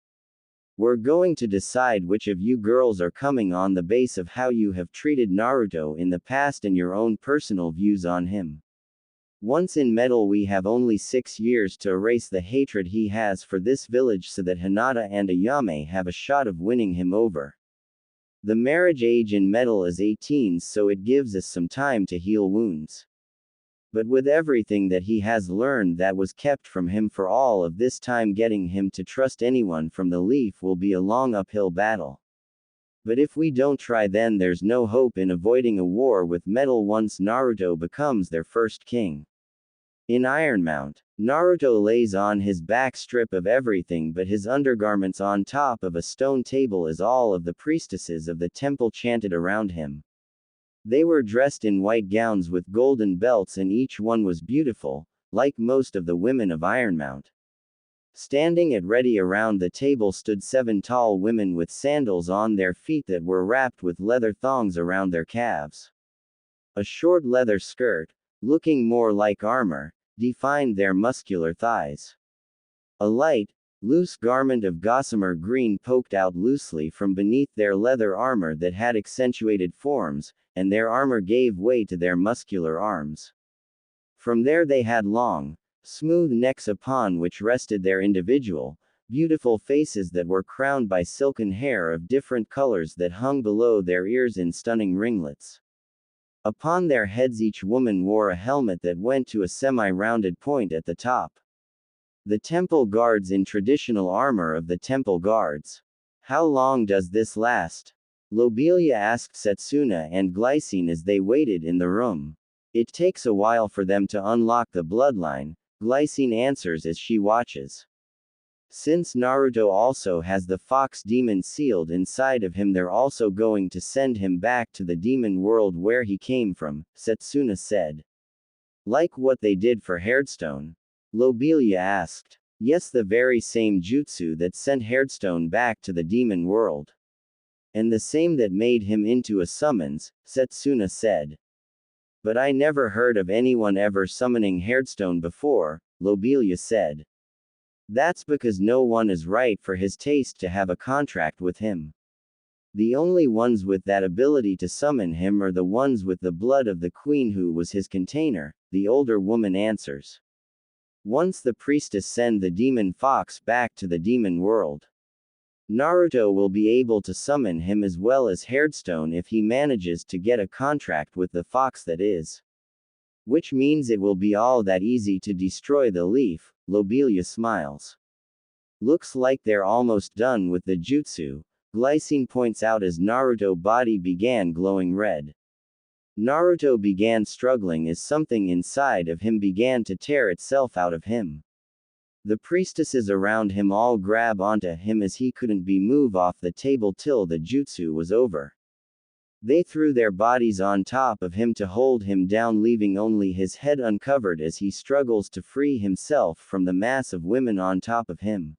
We're going to decide which of you girls are coming on the base of how you have treated Naruto in the past and your own personal views on him. Once in metal, we have only 6 years to erase the hatred he has for this village so that Hinata and Ayame have a shot of winning him over. The marriage age in metal is 18, so it gives us some time to heal wounds. But with everything that he has learned that was kept from him for all of this time, getting him to trust anyone from the Leaf will be a long uphill battle. But if we don't try, then there's no hope in avoiding a war with metal once Naruto becomes their first king." In Ironmount, Naruto lays on his back strip of everything but his undergarments on top of a stone table as all of the priestesses of the temple chanted around him. They were dressed in white gowns with golden belts, and each one was beautiful, like most of the women of Ironmount. Standing at ready around the table stood 7 tall women with sandals on their feet that were wrapped with leather thongs around their calves. A short leather skirt, looking more like armor, defined their muscular thighs. A light, loose garment of gossamer green poked out loosely from beneath their leather armor that had accentuated forms, and their armor gave way to their muscular arms. From there they had long, smooth necks upon which rested their individual, beautiful faces that were crowned by silken hair of different colors that hung below their ears in stunning ringlets. Upon their heads each woman wore a helmet that went to a semi-rounded point at the top. The temple guards in traditional armor of the temple guards. "How long does this last?" Lobelia asked Setsuna and Glycine as they waited in the room. "It takes a while for them to unlock the bloodline," Glycine answers as she watches. "Since Naruto also has the fox demon sealed inside of him, they're also going to send him back to the demon world where he came from," Setsuna said. "Like what they did for Hairdstone?" Lobelia asked. "Yes, the very same jutsu that sent Hairdstone back to the demon world. And the same that made him into a summons," Setsuna said. "But I never heard of anyone ever summoning Hairdstone before," Lobelia said. "That's because no one is right for his taste to have a contract with him. The only ones with that ability to summon him are the ones with the blood of the queen who was his container," the older woman answers. "Once the priestess send the demon fox back to the demon world, Naruto will be able to summon him as well as Hairdstone if he manages to get a contract with the fox, that is. Which means it will be all that easy to destroy the leaf," Lobelia smiles. "Looks like they're almost done with the jutsu," Glycine points out as Naruto's body began glowing red. Naruto began struggling as something inside of him began to tear itself out of him. The priestesses around him all grab onto him as he couldn't be moved off the table till the jutsu was over. They threw their bodies on top of him to hold him down, leaving only his head uncovered as he struggles to free himself from the mass of women on top of him.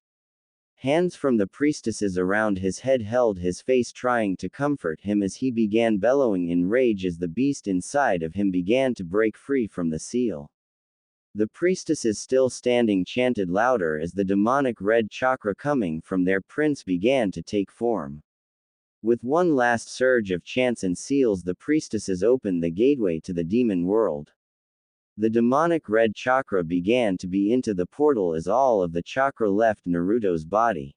Hands from the priestesses around his head held his face, trying to comfort him as he began bellowing in rage as the beast inside of him began to break free from the seal. The priestesses still standing chanted louder as the demonic red chakra coming from their prince began to take form. With one last surge of chants and seals, the priestesses opened the gateway to the demon world. The demonic red chakra began to be into the portal as all of the chakra left Naruto's body.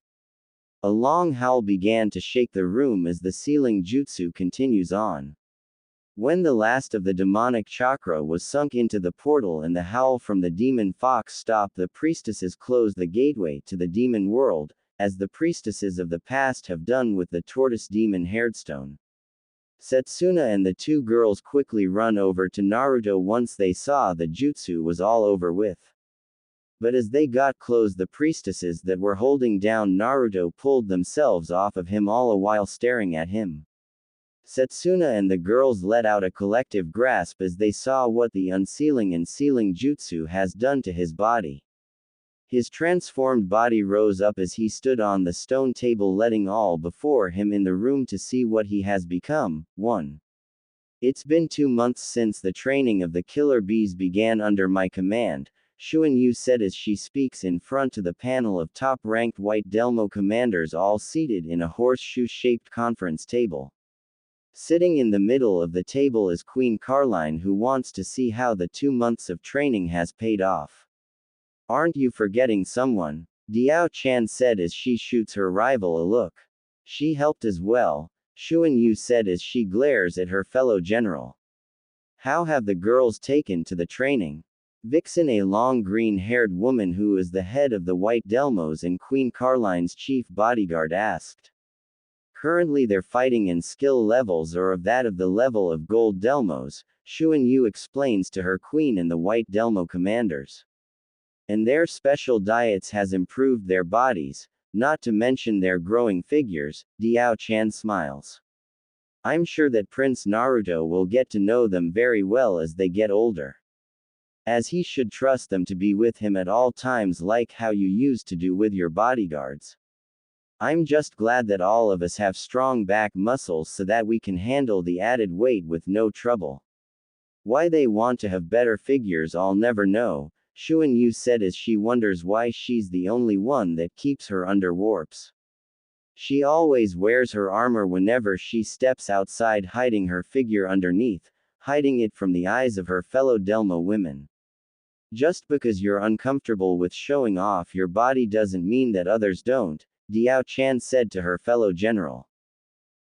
A long howl began to shake the room as the sealing jutsu continues on. When the last of the demonic chakra was sunk into the portal and the howl from the demon fox stopped, the priestesses closed the gateway to the demon world, as the priestesses of the past have done with the tortoise demon Hairdstone. Setsuna and the two girls quickly run over to Naruto once they saw the jutsu was all over with. But as they got close, the priestesses that were holding down Naruto pulled themselves off of him, all a while staring at him. Setsuna and the girls let out a collective grasp as they saw what the unsealing and sealing jutsu has done to his body. His transformed body rose up as he stood on the stone table, letting all before him in the room to see what he has become. 1. It's been 2 months since the training of the killer bees began under my command, Shuan-Yu said as she speaks in front of the panel of top-ranked white Delmo commanders all seated in a horseshoe-shaped conference table. Sitting in the middle of the table is Queen Carline, who wants to see how the 2 months of training has paid off. Aren't you forgetting someone? Diao Chan said as she shoots her rival a look. She helped as well, Shuan-Yu said as she glares at her fellow general. How have the girls taken to the training? Vixen, a long green-haired woman who is the head of the White Delmos and Queen Carline's chief bodyguard, asked. Currently their fighting and skill levels are of that of the level of Gold Delmos, Shuan-Yu explains to her queen and the White Delmo commanders. And their special diets has improved their bodies, not to mention their growing figures, Diao Chan smiles. I'm sure that Prince Naruto will get to know them very well as they get older. As he should trust them to be with him at all times, like how you used to do with your bodyguards. I'm just glad that all of us have strong back muscles so that we can handle the added weight with no trouble. Why they want to have better figures I'll never know, Shuan-Yu said as she wonders why she's the only one that keeps her under warps. She always wears her armor whenever she steps outside, hiding her figure underneath, hiding it from the eyes of her fellow Delmo women. Just because you're uncomfortable with showing off your body doesn't mean that others don't, Diao Chan said to her fellow general.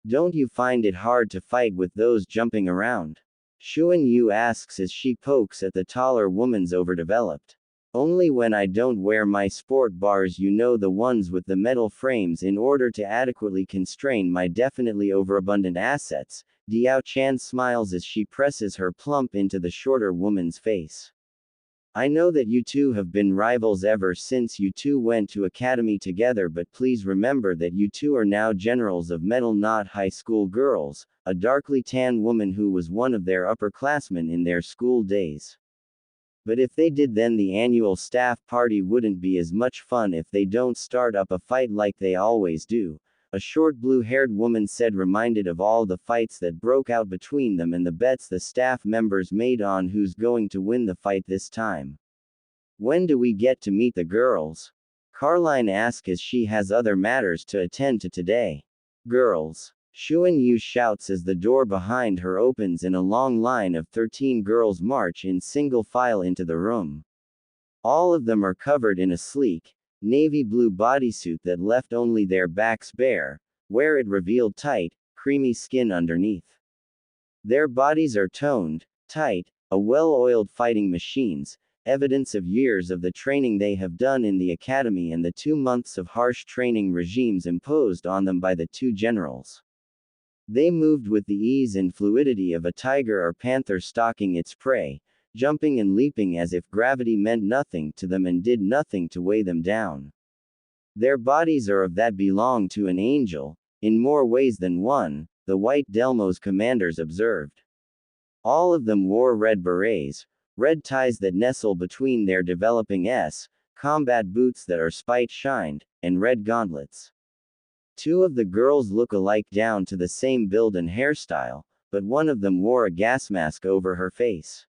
Don't you find it hard to fight with those jumping around? Shuan-Yu asks as she pokes at the taller woman's overdeveloped. Only when I don't wear my sport bars, you know, the ones with the metal frames, in order to adequately constrain my definitely overabundant assets, Diao Chan smiles as she presses her plump into the shorter woman's face. I know that you two have been rivals ever since you two went to academy together, but please remember that you two are now generals of metal, not high school girls, a darkly tan woman who was one of their upperclassmen in their school days. But if they did, then the annual staff party wouldn't be as much fun if they don't start up a fight like they always do, a short blue-haired woman said, reminded of all the fights that broke out between them and the bets the staff members made on who's going to win the fight this time. When do we get to meet the girls? Carline asks as she has other matters to attend to today. Girls. Shuan-Yu shouts as the door behind her opens and a long line of 13 girls march in single file into the room. All of them are covered in a sleek, navy blue bodysuit that left only their backs bare, where it revealed tight, creamy skin underneath. Their bodies are toned, tight, a well-oiled fighting machines, evidence of years of the training they have done in the academy and the 2 months of harsh training regimes imposed on them by the two generals. They moved with the ease and fluidity of a tiger or panther stalking its prey, jumping and leaping as if gravity meant nothing to them and did nothing to weigh them down. Their bodies are of that belong to an angel, in more ways than one, the white Delmo's commanders observed. All of them wore red berets, red ties that nestle between their developing combat boots that are spite-shined, and red gauntlets. Two of the girls look alike down to the same build and hairstyle, but one of them wore a gas mask over her face.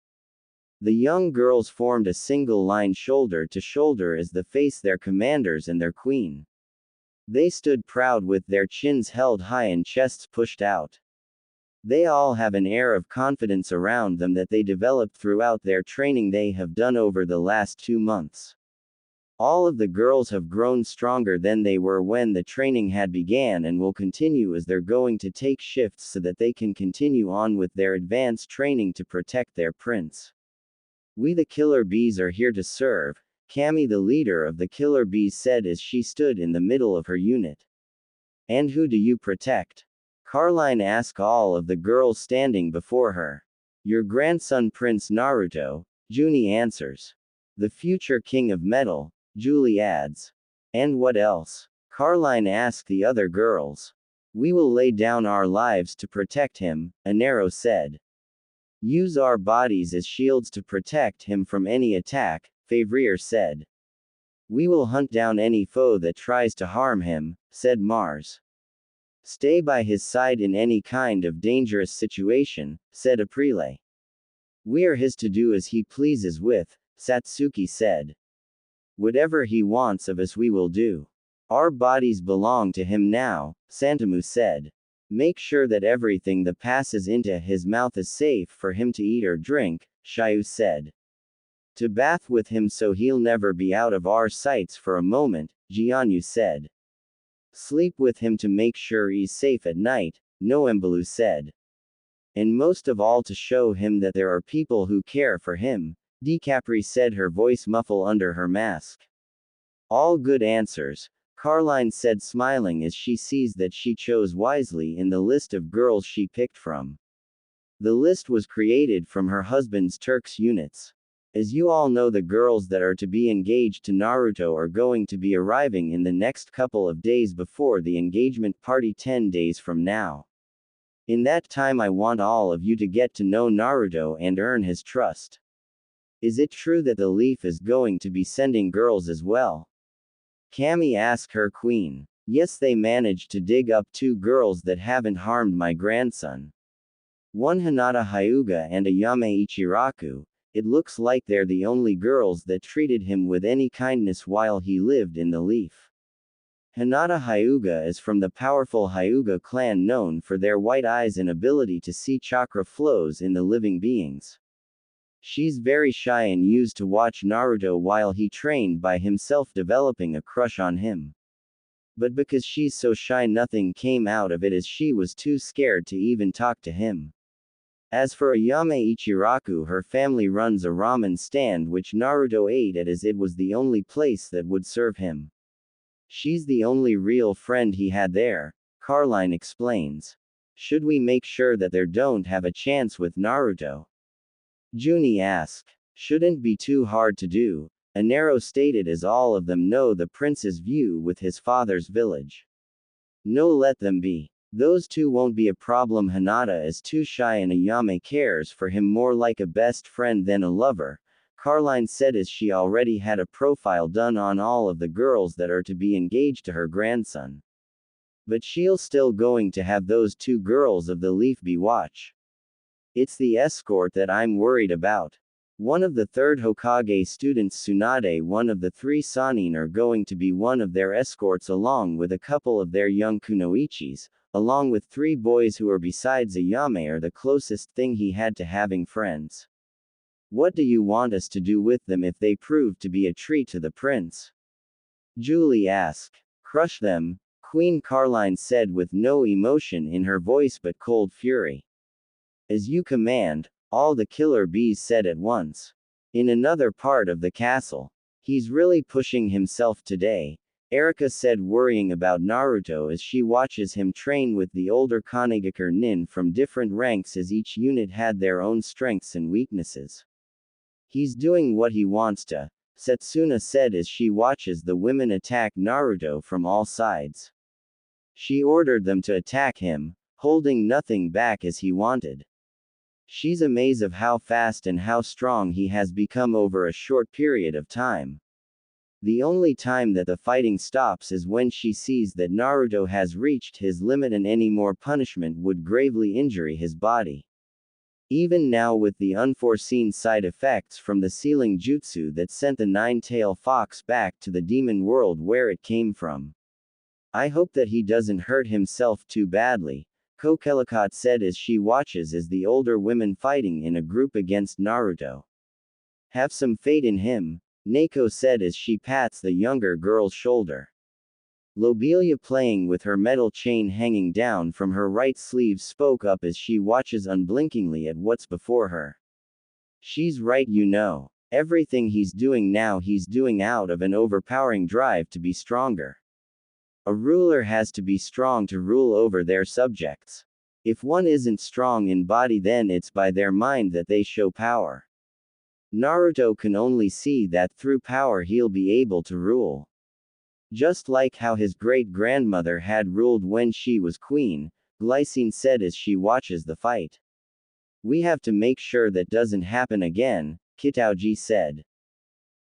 The young girls formed a single line shoulder to shoulder as they faced their commanders and their queen. They stood proud with their chins held high and chests pushed out. They all have an air of confidence around them that they developed throughout their training they have done over the last 2 months. All of the girls have grown stronger than they were when the training had began and will continue as they're going to take shifts so that they can continue on with their advanced training to protect their prince. We the Killer Bees are here to serve, Cammy the leader of the Killer Bees said as she stood in the middle of her unit. And who do you protect? Carline asked all of the girls standing before her. Your grandson Prince Naruto, Junie answers. The future king of metal, Julie adds. And what else? Carline asked the other girls. We will lay down our lives to protect him, Anero said. Use our bodies as shields to protect him from any attack, Favrier said. We will hunt down any foe that tries to harm him, said Mars. Stay by his side in any kind of dangerous situation, said Aprile. We are his to do as he pleases with, Satsuki said. Whatever he wants of us we will do. Our bodies belong to him now, Santamu said. Make sure that everything that passes into his mouth is safe for him to eat or drink, Shiu said. To bath with him so he'll never be out of our sights for a moment, Jianyu said. Sleep with him to make sure he's safe at night, Noembalu said. And most of all to show him that there are people who care for him, DiCapri said, her voice muffled under her mask. All good answers, Carline said, smiling as she sees that she chose wisely in the list of girls she picked from. The list was created from her husband's Turks units. As you all know, the girls that are to be engaged to Naruto are going to be arriving in the next couple of days before the engagement party 10 days from now. In that time I want all of you to get to know Naruto and earn his trust. Is it true that the Leaf is going to be sending girls as well? Cammy asked her queen. Yes, they managed to dig up 2 girls that haven't harmed my grandson. One Hinata Hyuga and Ayame Ichiraku. It looks like they're the only girls that treated him with any kindness while he lived in the Leaf. Hinata Hyuga is from the powerful Hyuga clan known for their white eyes and ability to see chakra flows in the living beings. She's very shy and used to watch Naruto while he trained by himself, developing a crush on him. But because she's so shy, nothing came out of it as she was too scared to even talk to him. As for Ayame Ichiraku, her family runs a ramen stand which Naruto ate at as it was the only place that would serve him. She's the only real friend he had there, Carline explains. Should we make sure that they don't have a chance with Naruto? Junie asked. Shouldn't be too hard to do, Anero stated, as all of them know the prince's view with his father's village. No, let them be. Those 2 won't be a problem. Hinata is too shy and Ayame cares for him more like a best friend than a lover, Carline said as she already had a profile done on all of the girls that are to be engaged to her grandson. But she'll still going to have those 2 girls of the Leaf be watch. It's the escort that I'm worried about. One of the 3rd Hokage students, Tsunade, one of the 3 Sanin, are going to be one of their escorts along with a couple of their young kunoichis, along with 3 boys who are besides Ayame are the closest thing he had to having friends. What do you want us to do with them if they prove to be a treat to the prince? Julie asked. Crush them, Queen Carline said with no emotion in her voice but cold fury. As you command, all the Killer Bees said at once. In another part of the castle. He's really pushing himself today, Erika said, worrying about Naruto as she watches him train with the older Konoha nin from different ranks, as each unit had their own strengths and weaknesses. He's doing what he wants to, Setsuna said as she watches the women attack Naruto from all sides. She ordered them to attack him, holding nothing back as he wanted. She's amazed of how fast and how strong he has become over a short period of time. The only time that the fighting stops is when she sees that Naruto has reached his limit and any more punishment would gravely injure his body. Even now, with the unforeseen side effects from the sealing jutsu that sent the nine-tailed fox back to the demon world where it came from. I hope that he doesn't hurt himself too badly, Kokelikot said as she watches as the older women fighting in a group against Naruto. Have some faith in him, Neko said as she pats the younger girl's shoulder. Lobelia, playing with her metal chain hanging down from her right sleeve, spoke up as she watches unblinkingly at what's before her. She's right, you know. Everything he's doing now he's doing out of an overpowering drive to be stronger. A ruler has to be strong to rule over their subjects. If one isn't strong in body, then it's by their mind that they show power. Naruto can only see that through power he'll be able to rule. Just like how his great-grandmother had ruled when she was queen, Glycine said as she watches the fight. We have to make sure that doesn't happen again, Kitauji said.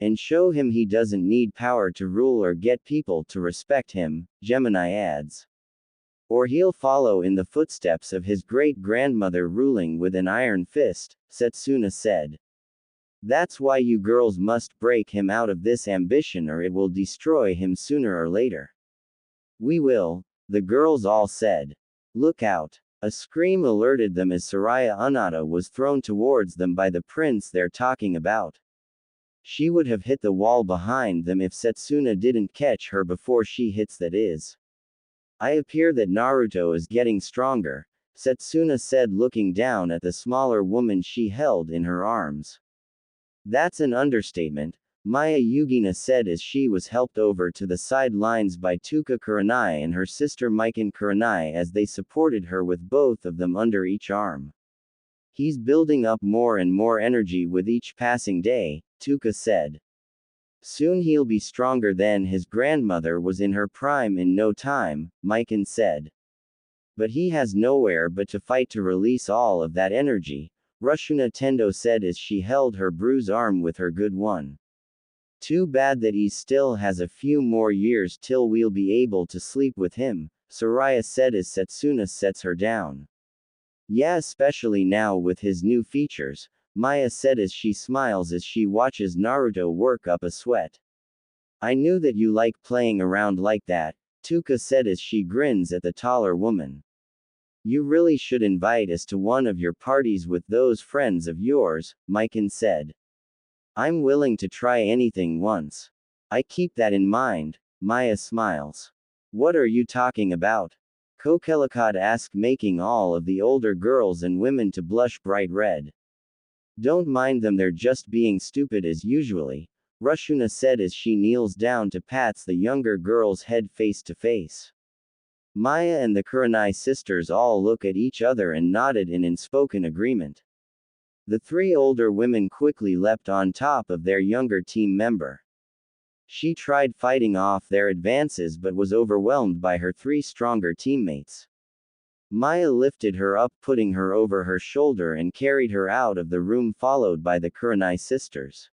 And show him he doesn't need power to rule or get people to respect him, Gemini adds. Or he'll follow in the footsteps of his great-grandmother ruling with an iron fist, Setsuna said. That's why you girls must break him out of this ambition or it will destroy him sooner or later. We will, the girls all said. Look out. A scream alerted them as Saraya Unata was thrown towards them by the prince they're talking about. She would have hit the wall behind them if Setsuna didn't catch her before she hits, that is. I appear that Naruto is getting stronger, Setsuna said, looking down at the smaller woman she held in her arms. That's an understatement, Maya Yugina said as she was helped over to the sidelines by Tuka Kurenai and her sister Mikan Kurenai as they supported her with both of them under each arm. He's building up more and more energy with each passing day, Tuka said. Soon he'll be stronger than his grandmother was in her prime in no time, Mikan said. But he has nowhere but to fight to release all of that energy, Rushuna Tendo said as she held her bruised arm with her good one. Too bad that he still has a few more years till we'll be able to sleep with him, Saraya said as Setsuna sets her down. Yeah, especially now with his new features, Maya said as she smiles as she watches Naruto work up a sweat. I knew that you like playing around like that, Tuka said as she grins at the taller woman. You really should invite us to one of your parties with those friends of yours, Mikan said. I'm willing to try anything once. I keep that in mind, Maya smiles. What are you talking about? Kokelikot asked, making all of the older girls and women to blush bright red. Don't mind them, they're just being stupid as usually, Rushuna said as she kneels down to pats the younger girl's head face to face. Maya and the Kurenai sisters all look at each other and nodded in unspoken agreement. The three older women quickly leapt on top of their younger team member. She tried fighting off their advances but was overwhelmed by her three stronger teammates. Maya lifted her up, putting her over her shoulder and carried her out of the room, followed by the Kurenai sisters.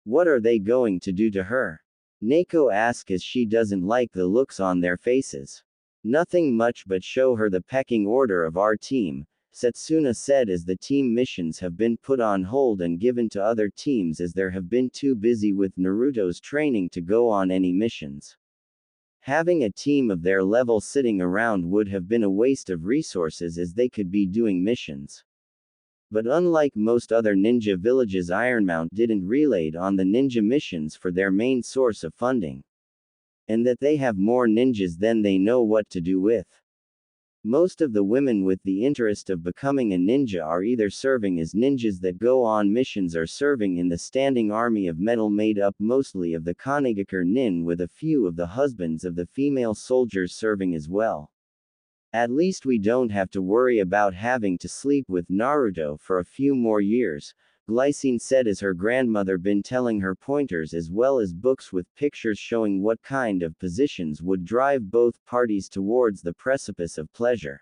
What are they going to do to her? Neko asked as she doesn't like the looks on their faces. Nothing much, but show her the pecking order of our team, Setsuna said as the team missions have been put on hold and given to other teams as they have been too busy with Naruto's training to go on any missions. Having a team of their level sitting around would have been a waste of resources as they could be doing missions. But unlike most other ninja villages, Ironmount didn't rely on the ninja missions for their main source of funding. And that they have more ninjas than they know what to do with. Most of the women with the interest of becoming a ninja are either serving as ninjas that go on missions or serving in the standing army of metal made up mostly of the Konigakure nin, with a few of the husbands of the female soldiers serving as well. At least we don't have to worry about having to sleep with Naruto for a few more years, Glycine said as her grandmother been telling her pointers as well as books with pictures showing what kind of positions would drive both parties towards the precipice of pleasure.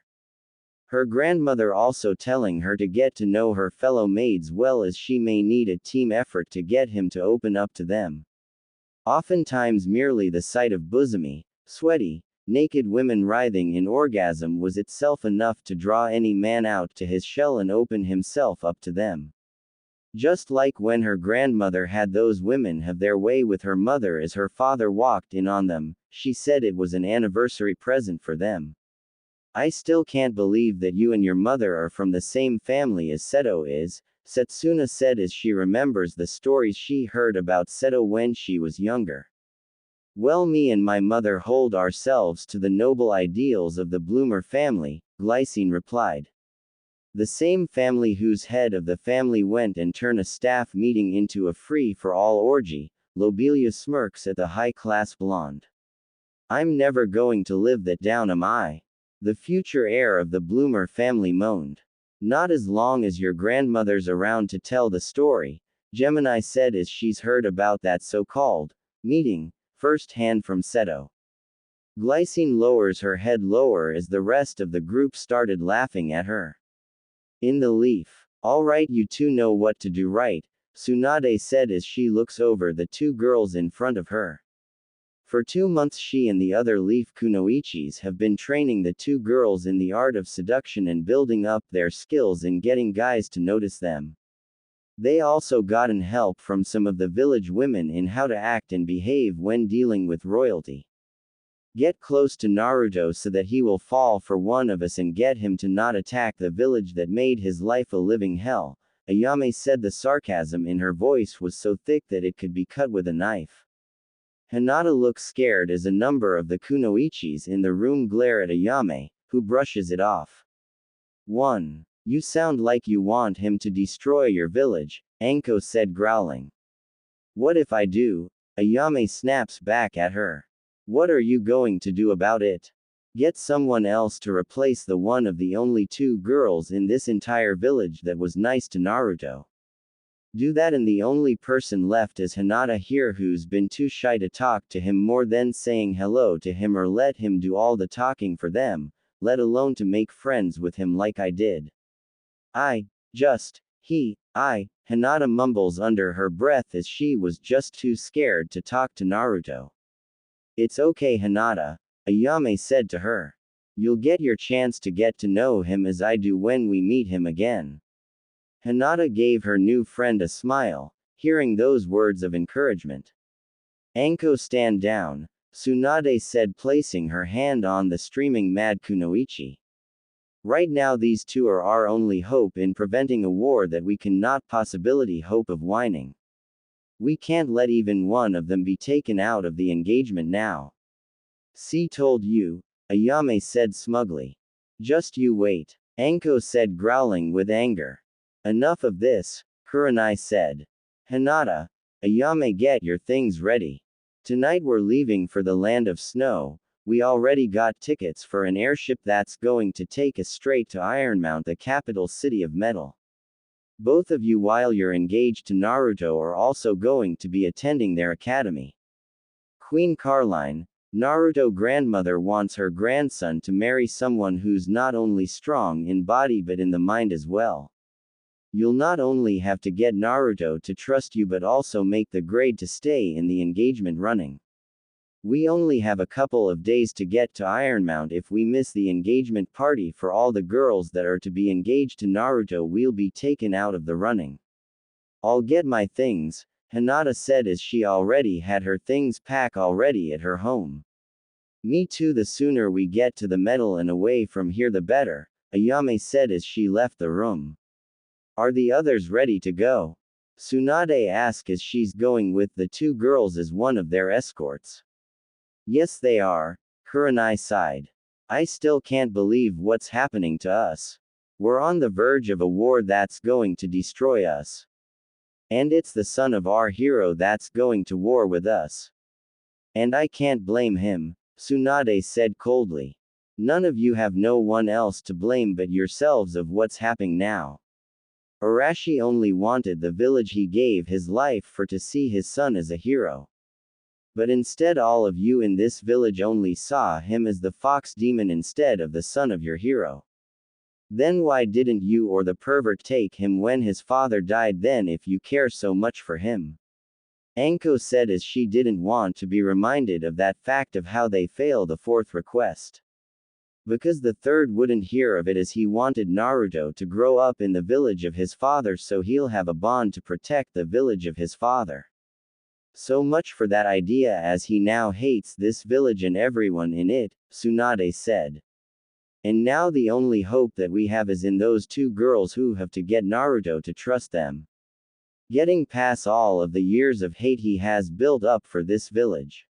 Her grandmother also telling her to get to know her fellow maids well, as she may need a team effort to get him to open up to them. Oftentimes merely the sight of bosomy, sweaty, naked women writhing in orgasm was itself enough to draw any man out to his shell and open himself up to them. Just like when her grandmother had those women have their way with her mother as her father walked in on them, she said it was an anniversary present for them. I still can't believe that you and your mother are from the same family as Seto is, Setsuna said as she remembers the stories she heard about Seto when she was younger. Well, me and my mother hold ourselves to the noble ideals of the Bloomer family, Glycine replied. The same family whose head of the family went and turned a staff meeting into a free-for-all orgy, Lobelia smirks at the high-class blonde. I'm never going to live that down, am I? The future heir of the Bloomer family moaned. Not as long as your grandmother's around to tell the story, Gemini said as she's heard about that so-called meeting first-hand from Seto. Glycine lowers her head lower as the rest of the group started laughing at her. In the leaf. Alright, you two know what to do, right? Tsunade said as she looks over the two girls in front of her. For 2 months she and the other leaf kunoichis have been training the two girls in the art of seduction and building up their skills in getting guys to notice them. They also gotten help from some of the village women in how to act and behave when dealing with royalty. Get close to Naruto so that he will fall for one of us and get him to not attack the village that made his life a living hell, Ayame said. The sarcasm in her voice was so thick that it could be cut with a knife. Hinata looks scared as a number of the kunoichis in the room glare at Ayame, who brushes it off. 1. You sound like you want him to destroy your village, Anko said, growling. What if I do? Ayame snaps back at her. What are you going to do about it? Get someone else to replace the one of the only two girls in this entire village that was nice to Naruto. Do that, and the only person left is Hinata here, who's been too shy to talk to him more than saying hello to him or let him do all the talking for them, let alone to make friends with him like I did. Hinata mumbles under her breath as she was just too scared to talk to Naruto. It's okay, Hinata, Ayame said to her. You'll get your chance to get to know him as I do when we meet him again. Hinata gave her new friend a smile, hearing those words of encouragement. Anko, stand down, Tsunade said, placing her hand on the streaming mad kunoichi. Right now these two are our only hope in preventing a war that we cannot possibility hope of whining. We can't let even one of them be taken out of the engagement now. See, told you, Ayame said smugly. Just you wait, Anko said, growling with anger. Enough of this, Kurenai said. Hinata, Ayame, get your things ready. Tonight we're leaving for the land of snow. We already got tickets for an airship that's going to take us straight to Ironmount, the capital city of metal. Both of you, while you're engaged to Naruto, are also going to be attending their academy. Queen Carline, Naruto grandmother wants her grandson to marry someone who's not only strong in body but in the mind as well. You'll not only have to get Naruto to trust you but also make the grade to stay in the engagement running. We only have a couple of days to get to Ironmount. If we miss the engagement party for all the girls that are to be engaged to Naruto, we'll be taken out of the running. I'll get my things, Hinata said as she already had her things packed already at her home. Me too, the sooner we get to the metal and away from here the better, Ayame said as she left the room. Are the others ready to go? Tsunade asked as she's going with the two girls as one of their escorts. Yes, they are, Kurenai sighed. I still can't believe what's happening to us. We're on the verge of a war that's going to destroy us. And it's the son of our hero that's going to war with us. And I can't blame him, Tsunade said coldly. None of you have no one else to blame but yourselves of what's happening now. Arashi only wanted the village he gave his life for to see his son as a hero. But instead all of you in this village only saw him as the fox demon instead of the son of your hero. Then why didn't you or the pervert take him when his father died then if you care so much for him? Anko said as she didn't want to be reminded of that fact of how they failed the fourth request. Because the third wouldn't hear of it as he wanted Naruto to grow up in the village of his father so he'll have a bond to protect the village of his father. So much for that idea as he now hates this village and everyone in it, Tsunade said. And now the only hope that we have is in those two girls who have to get Naruto to trust them. Getting past all of the years of hate he has built up for this village.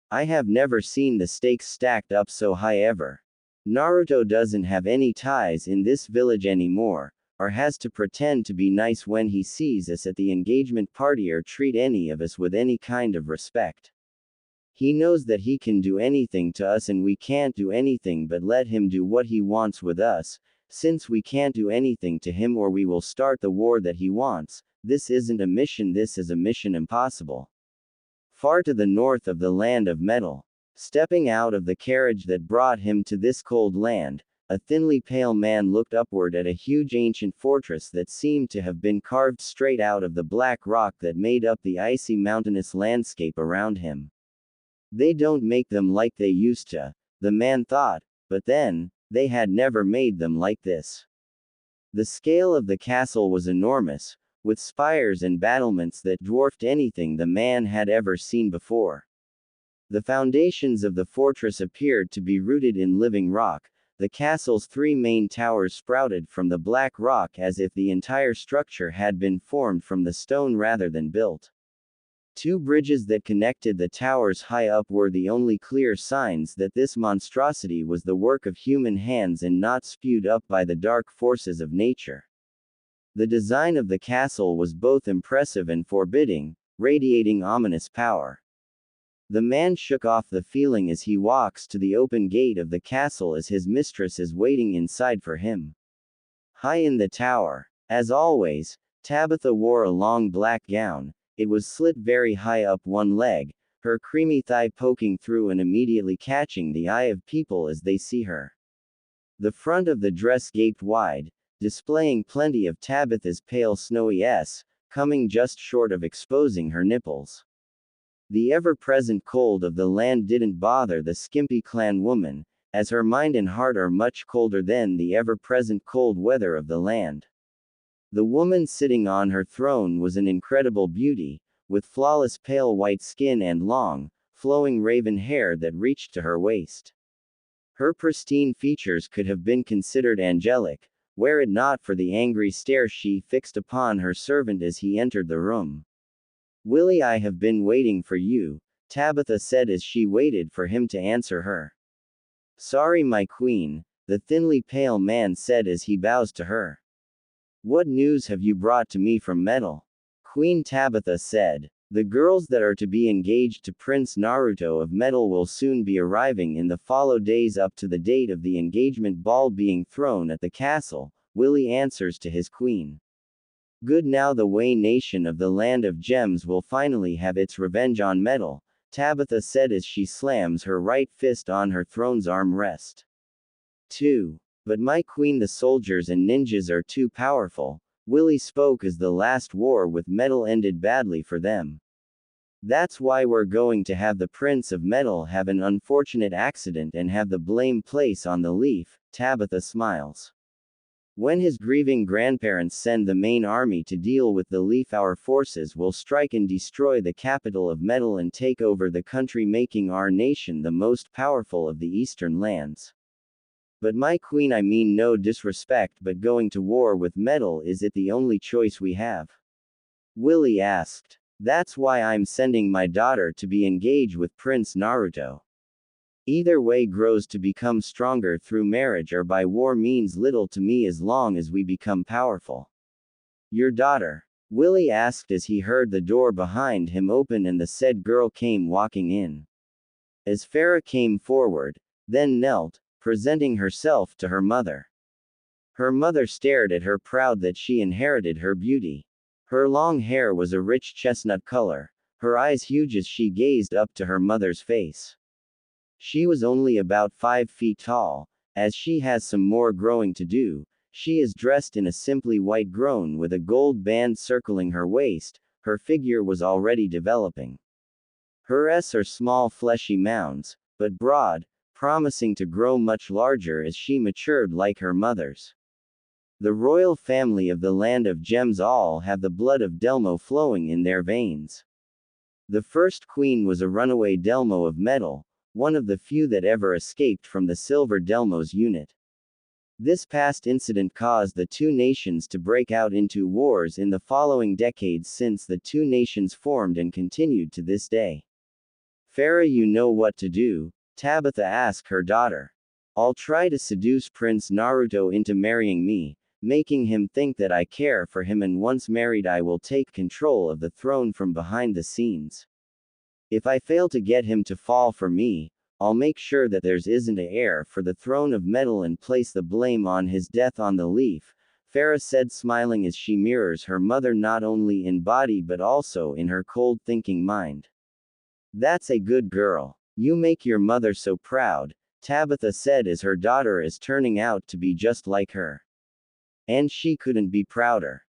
I have never seen the stakes stacked up so high ever. Naruto doesn't have any ties in this village anymore, or has to pretend to be nice when he sees us at the engagement party or treat any of us with any kind of respect. He knows that he can do anything to us and we can't do anything but let him do what he wants with us, since we can't do anything to him or we will start the war that he wants. This isn't a mission, this is a mission impossible. Far to the north of the land of metal, stepping out of the carriage that brought him to this cold land, a thinly pale man looked upward at a huge ancient fortress that seemed to have been carved straight out of the black rock that made up the icy mountainous landscape around him. They don't make them like they used to, the man thought, but then, they had never made them like this. The scale of the castle was enormous, with spires and battlements that dwarfed anything the man had ever seen before. The foundations of the fortress appeared to be rooted in living rock. The castle's three main towers sprouted from the black rock as if the entire structure had been formed from the stone rather than built. Two bridges that connected the towers high up were the only clear signs that this monstrosity was the work of human hands and not spewed up by the dark forces of nature. The design of the castle was both impressive and forbidding, radiating ominous power. The man shook off the feeling as he walks to the open gate of the castle as his mistress is waiting inside for him. High in the tower, as always, Tabitha wore a long black gown. It was slit very high up one leg, her creamy thigh poking through and immediately catching the eye of people as they see her. The front of the dress gaped wide, displaying plenty of Tabitha's pale snowy S, coming just short of exposing her nipples. The ever-present cold of the land didn't bother the skimpy clan woman, as her mind and heart are much colder than the ever-present cold weather of the land. The woman sitting on her throne was an incredible beauty, with flawless pale white skin and long, flowing raven hair that reached to her waist. Her pristine features could have been considered angelic, were it not for the angry stare she fixed upon her servant as he entered the room. "Willie, I have been waiting for you," Tabitha said as she waited for him to answer her. "Sorry, my queen," the thinly pale man said as he bows to her. "What news have you brought to me from Metal?" Queen Tabitha said. "The girls that are to be engaged to Prince Naruto of Metal will soon be arriving in the follow days up to the date of the engagement ball being thrown at the castle," Willie answers to his queen. "Good, now the Wei nation of the Land of Gems will finally have its revenge on Metal," Tabitha said as she slams her right fist on her throne's armrest. 2. "But my queen, the soldiers and ninjas are too powerful," Willie spoke as the last war with Metal ended badly for them. "That's why we're going to have the Prince of Metal have an unfortunate accident and have the blame place on the Leaf," Tabitha smiles. "When his grieving grandparents send the main army to deal with the Leaf, our forces will strike and destroy the capital of Metal and take over the country, making our nation the most powerful of the eastern lands. But my queen, I mean no disrespect, but going to war with Metal, is it the only choice we have?" Willie asked. "That's why I'm sending my daughter to be engaged with Prince Naruto." Either way grows to become stronger through marriage or by war means little to me as long as we become powerful. Your daughter? Willie asked as he heard the door behind him open and the said girl came walking in. As Farah came forward, then knelt, presenting herself to her mother. Her mother stared at her, proud that she inherited her beauty. Her long hair was a rich chestnut color, her eyes huge as she gazed up to her mother's face. She was only about 5 feet tall, as she has some more growing to do. She is dressed in a simply white gown with a gold band circling her waist. Her figure was already developing. Her S are small fleshy mounds, but broad, promising to grow much larger as she matured like her mother's. The royal family of the land of gems all have the blood of Delmo flowing in their veins. The first queen was a runaway Delmo of metal, one of the few that ever escaped from the silver Delmo's unit. This past incident caused the two nations to break out into wars in the following decades since the two nations formed and continued to this day. Farah, you know what to do, Tabitha asked her daughter. I'll try to seduce Prince Naruto into marrying me, making him think that I care for him, and once married I will take control of the throne from behind the scenes. If I fail to get him to fall for me, I'll make sure that there isn't an heir for the throne of metal and place the blame on his death on the leaf, Farah said, smiling as she mirrors her mother not only in body but also in her cold thinking mind. That's a good girl. You make your mother so proud, Tabitha said as her daughter is turning out to be just like her. And she couldn't be prouder.